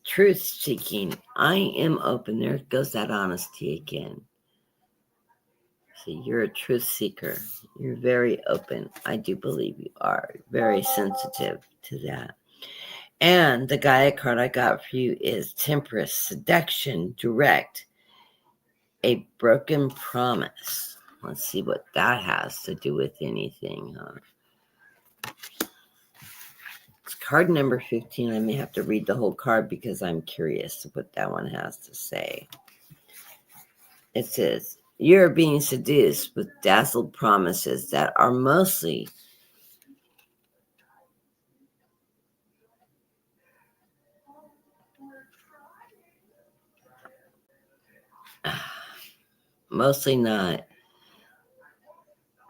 Truth seeking. I am open. There goes that honesty again. See, you're a truth seeker. You're very open. I do believe you are very sensitive to that. And the Gaia card I got for you is Temperance, seduction, direct, a broken promise. Let's see what that has to do with anything. It's card number 15. I may have to read the whole card because I'm curious what that one has to say. It says, you're being seduced with dazzled promises that are mostly not.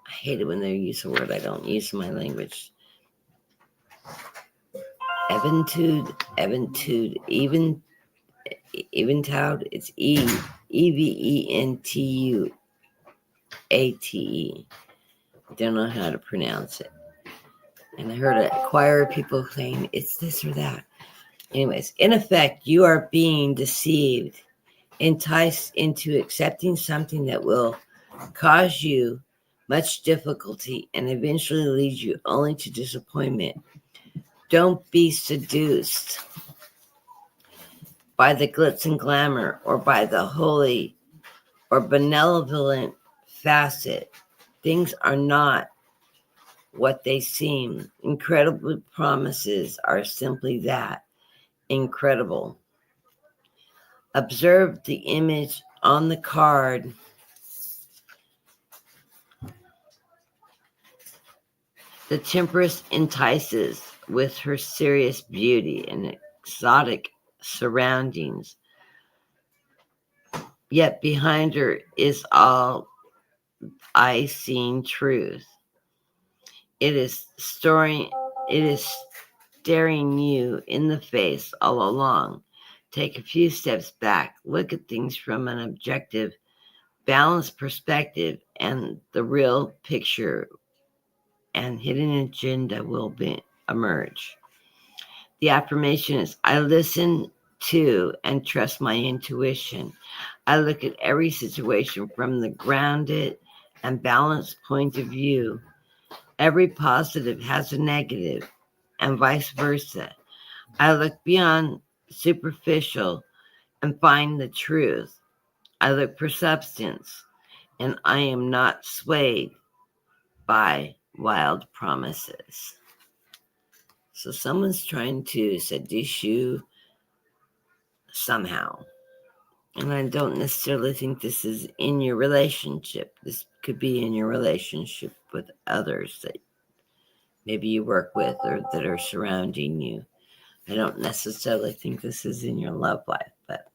I hate it when they use a word I don't use in my language. Eventide, Eventide. It's Eventuate. I don't know how to pronounce it. And I heard a choir of people claim it's this or that. Anyways, in effect, you are being deceived, enticed into accepting something that will cause you much difficulty and eventually lead you only to disappointment. Don't be seduced by the glitz and glamour or by the holy or benevolent facet. Things are not what they seem. Incredible promises are simply that, incredible. Observe the image on the card. The Temperance entices with her serious beauty and exotic surroundings. Yet behind her is all eye-seeing truth. It is staring you in the face all along. Take a few steps back. Look at things from an objective, balanced perspective, and the real picture and hidden agenda will emerge. The affirmation is, I listen to and trust my intuition. I look at every situation from the grounded and balanced point of view. Every positive has a negative, and vice versa. I look beyond superficial and find the truth. I look for substance, and I am not swayed by wild promises. So someone's trying to seduce you somehow. And I don't necessarily think this is in your relationship. This could be in your relationship with others that maybe you work with or that are surrounding you. I don't necessarily think this is in your love life, but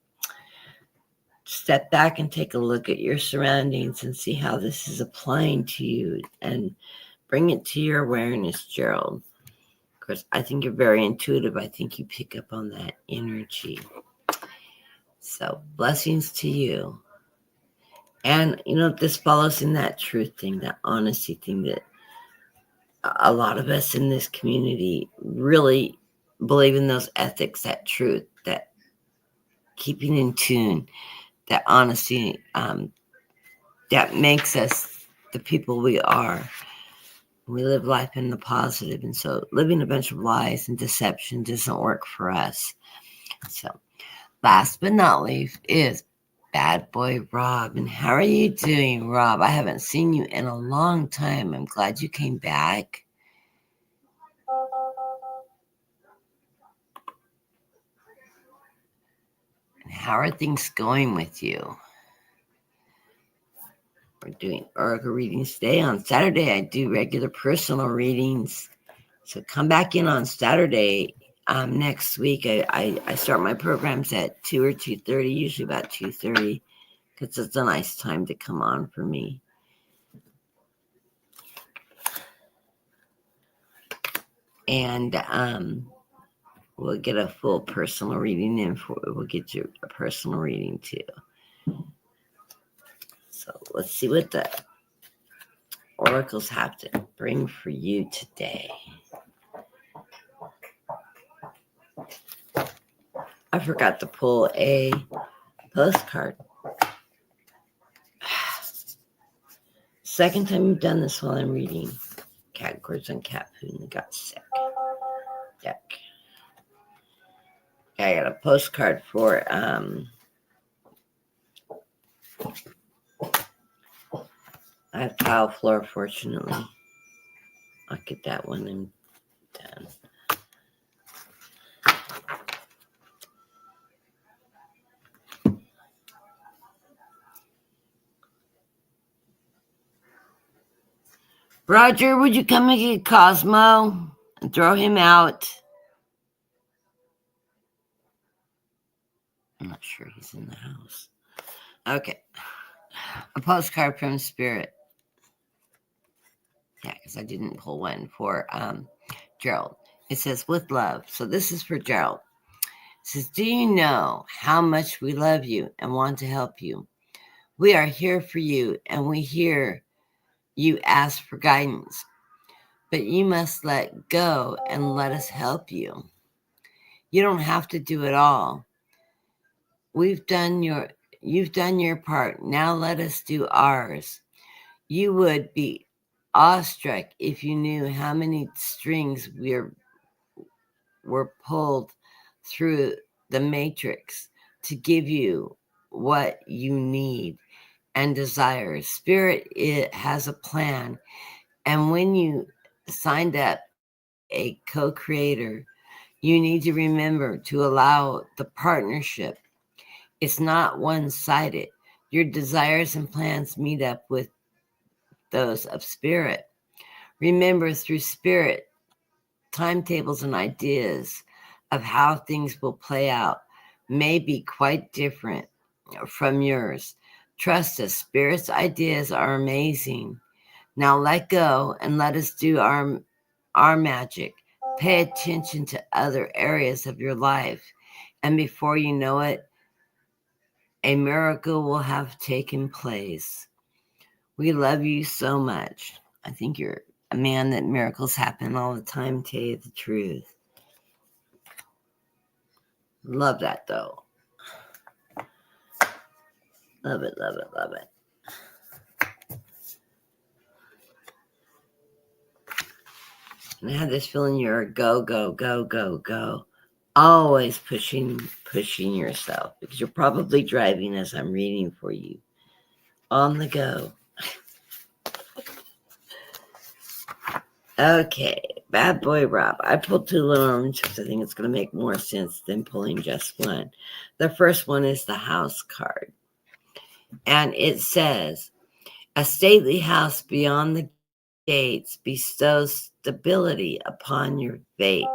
step back and take a look at your surroundings and see how this is applying to you and bring it to your awareness, Gerald. Because I think you're very intuitive. I think you pick up on that energy. So blessings to you. And, this follows in that truth thing, that honesty thing that a lot of us in this community really believe in, those ethics, that truth, that keeping in tune, that honesty, that makes us the people we are. We live life in the positive, and so living a bunch of lies and deception doesn't work for us. So last but not least is Bad Boy Rob. And how are you doing, Rob? I haven't seen you in a long time. I'm glad you came back. And how are things going with you? We're doing oracle readings today. On Saturday, I do regular personal readings. So come back in on Saturday. Next week, I start my programs at 2 or 2:30, usually about 2:30, because it's a nice time to come on for me. And we'll get a full personal reading in we'll get you a personal reading too. So let's see what the oracles have to bring for you today. I forgot to pull a postcard. Second time you've done this while I'm reading. Cat cords on cat food and got sick. Yuck. I got a postcard for I have tile floor, fortunately. I'll get that one and done. Roger, would you come and get Cosmo and throw him out? I'm not sure he's in the house. Okay. A postcard from Spirit. Yeah, because I didn't pull one for Gerald. It says, with love. So this is for Gerald. It says, do you know how much we love you and want to help you? We are here for you, and we hear you ask for guidance. But you must let go and let us help you. You don't have to do it all. You've done your part. Now let us do ours. You would be awestruck if you knew how many strings were pulled through the matrix to give you what you need and desire. Spirit, it has a plan. And when you signed up a co-creator, you need to remember to allow the partnership. It's not one-sided. Your desires and plans meet up with those of Spirit. Remember, through Spirit, timetables and ideas of how things will play out may be quite different from yours. Trust us, Spirit's ideas are amazing. Now let go and let us do our magic. Pay attention to other areas of your life, and before you know it, a miracle will have taken place. We love you so much. I think you're a man that miracles happen all the time, tell you the truth. Love that, though. Love it, love it, love it. And I have this feeling you're a go, go, go, go, go. Always pushing yourself, because you're probably driving as I'm reading for you. On the go. Okay, Bad Boy Rob. I pulled two little oranges because I think it's going to make more sense than pulling just one. The first one is the house card. And it says, a stately house beyond the gates bestows stability upon your fate.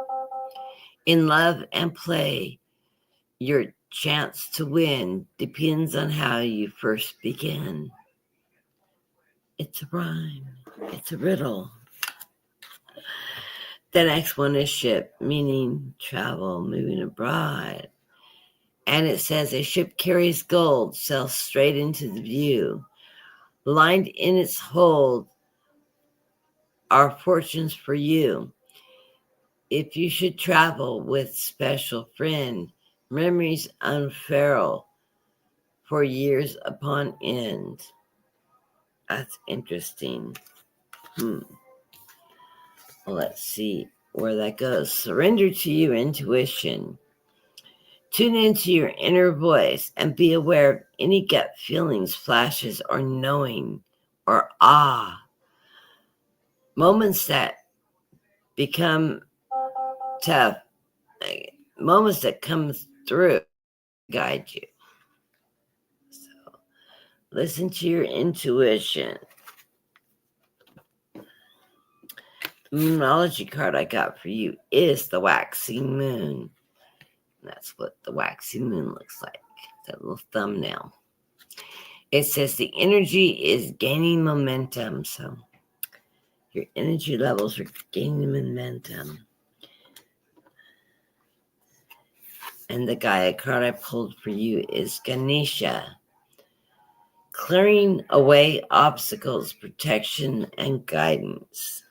In love and play, your chance to win depends on how you first begin. It's a rhyme. It's a riddle. The next one is ship, meaning travel, moving abroad. And it says, a ship carries gold, sails straight into the view. Lined in its hold are fortunes for you. If you should travel with special friend, memories unfurl for years upon end. That's interesting. Well, let's see where that goes. Surrender to your intuition. Tune into your inner voice and be aware of any gut feelings, flashes, or knowing, or moments that become tough, moments that come through, guide you. So listen to your intuition. The Moonology card I got for you is the waxing moon. That's what the waxing moon looks like. That little thumbnail. It says the energy is gaining momentum. So your energy levels are gaining momentum. And the Gaia card I pulled for you is Ganesha. Clearing away obstacles, protection, and guidance.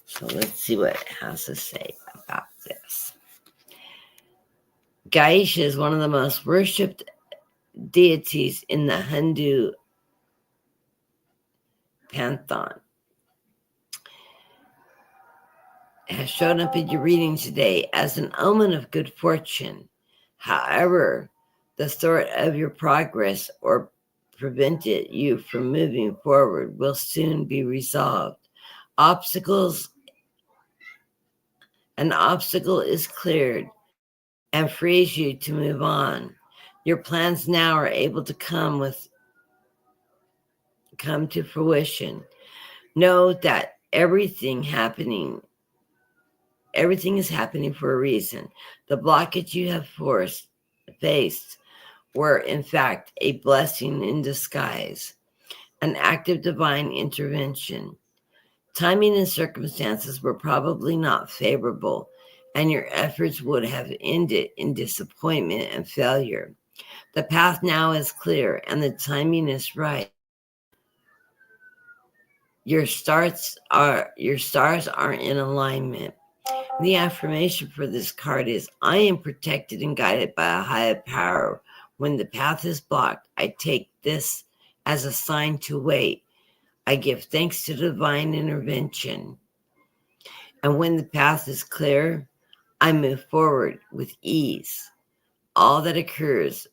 So let's see what it has to say about this. Ganesha is one of the most worshipped deities in the Hindu pantheon. It has shown up in your reading today as an omen of good fortune. However, the thought of your progress or prevented you from moving forward will soon be resolved. An obstacle is cleared and frees you to move on. Your plans now are able to come to fruition. Know that everything is happening for a reason. The blockage you have faced were in fact a blessing in disguise, an act of divine intervention. Timing and circumstances were probably not favorable, and your efforts would have ended in disappointment and failure. The path now is clear, and the timing is right. Your stars are in alignment. The affirmation for this card is, I am protected and guided by a higher power. When the path is blocked, I take this as a sign to wait. I give thanks to divine intervention. And when the path is clear, I move forward with ease. All that occurs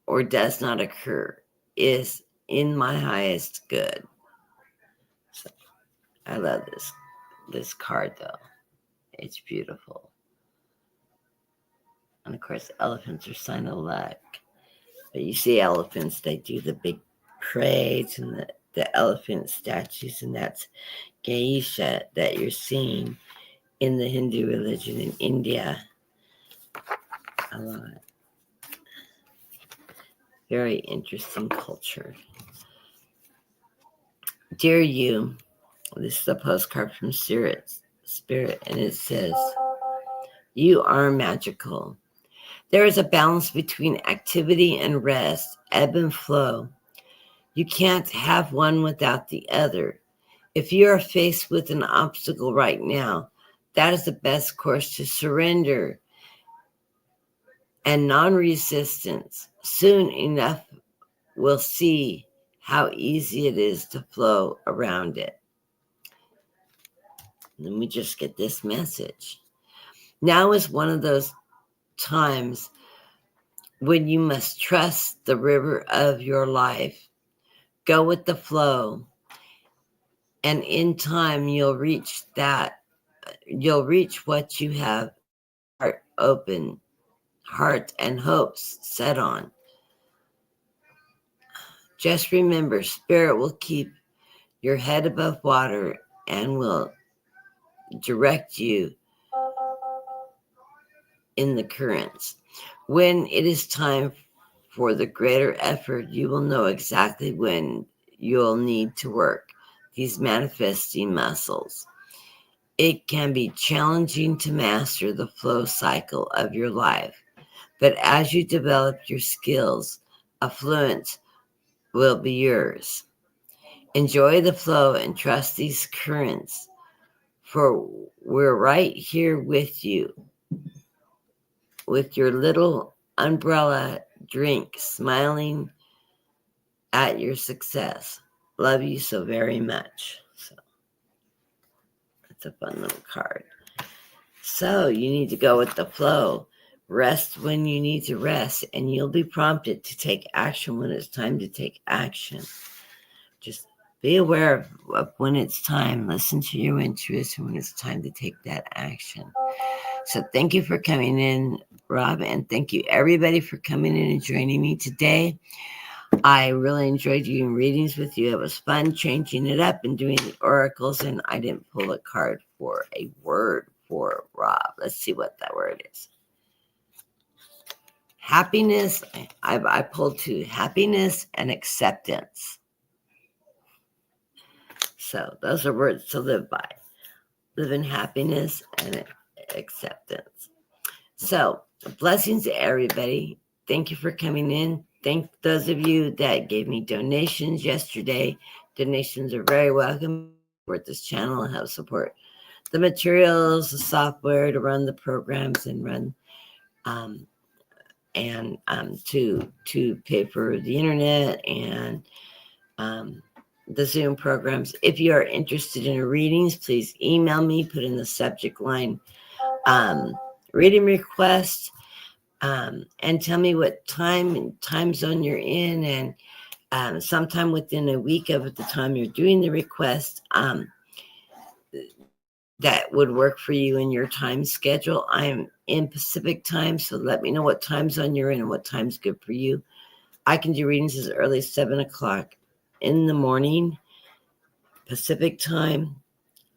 or does not occur is in my highest good. So, I love this card, though. It's beautiful. And of course, elephants are sign of luck. But you see elephants, they do the big parades and the elephant statues, and that's Ganesha that you're seeing in the Hindu religion in India. A lot. Very interesting culture. Dear you, this is a postcard from Spirit, and it says, you are magical. There is a balance between activity and rest, ebb and flow. You can't have one without the other. If you are faced with an obstacle right now, that is the best course to surrender and non-resistance. Soon enough, we'll see how easy it is to flow around it. And then we just get this message. Now is one of those times when you must trust the river of your life. Go with the flow. And in time, you'll reach what you have heart and hopes set on. Just remember, Spirit will keep your head above water and will direct you in the currents. When it is time for the greater effort, you will know exactly when you'll need to work these manifesting muscles. It can be challenging to master the flow cycle of your life, But as you develop your skills, affluence will be yours. Enjoy the flow and trust these currents, for we're right here with you with your little umbrella drink, smiling at your success. Love you so very much. So that's a fun little card. So you need to go with the flow. Rest when you need to rest, and you'll be prompted to take action when it's time to take action. Just be aware of when it's time. Listen to your intuition when it's time to take that action. So thank you for coming in, Rob, and thank you everybody for coming in and joining me today. I really enjoyed doing readings with you. It was fun changing it up and doing the oracles, and I didn't pull a card for a word for Rob. Let's see what that word is. Happiness. I pulled two: happiness and acceptance. So those are words to live by. Live in happiness and acceptance. So blessings to everybody. Thank you for coming in. Thank those of you that gave me donations yesterday. Donations are very welcome. Support this channel and help support the materials, the software to run the programs and run to pay for the internet and the Zoom programs. If you are interested in readings, please email me, put in the subject line reading request, and tell me what time zone you're in, and sometime within a week of the time you're doing the request, that would work for you in your time schedule. I'm in Pacific time, so let me know what time zone you're in and what time's good for you. I can do readings as early as 7 o'clock in the morning, Pacific time,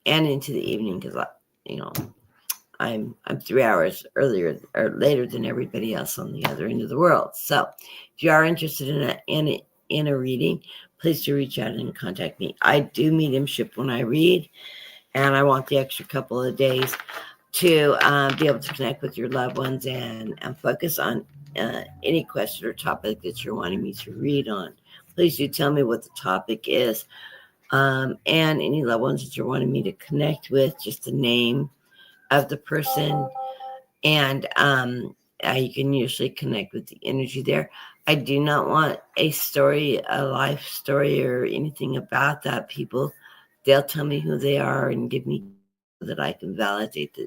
and into the evening, because I'm 3 hours earlier or later than everybody else on the other end of the world. So if you are interested in a reading, please do reach out and contact me. I do mediumship when I read, and I want the extra couple of days to be able to connect with your loved ones and focus on any question or topic that you're wanting me to read on. Please do tell me what the topic is, and any loved ones that you're wanting me to connect with, just the name of the person, and you can usually connect with the energy there. I do not want a life story or anything about that. People, they'll tell me who they are and give me that I can validate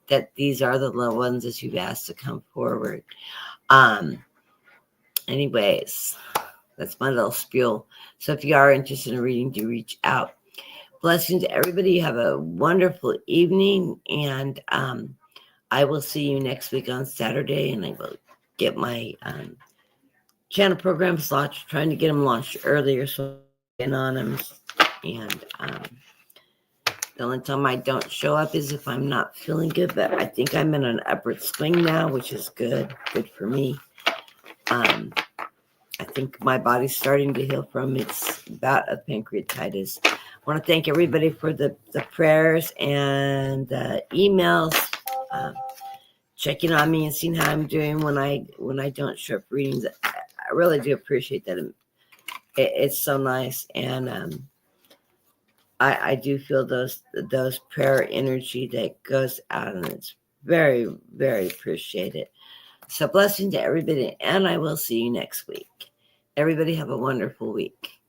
that these are the loved ones that you've asked to come forward. Anyways, that's my little spiel. So if you are interested in reading, do reach out. Blessings to everybody. Have a wonderful evening, and I will see you next week on Saturday, and I will get my channel programs launched, trying to get them launched earlier so I can get on them. And the only time I don't show up is if I'm not feeling good, but I think I'm in an upward swing now, which is good for me. I think my body's starting to heal from its bout of pancreatitis. I want to thank everybody for the prayers and the emails, checking on me and seeing how I'm doing when I don't show up readings. I really do appreciate that. It's so nice, and I do feel those prayer energy that goes out, and it's very, very appreciated. So blessing to everybody, and I will see you next week. Everybody have a wonderful week.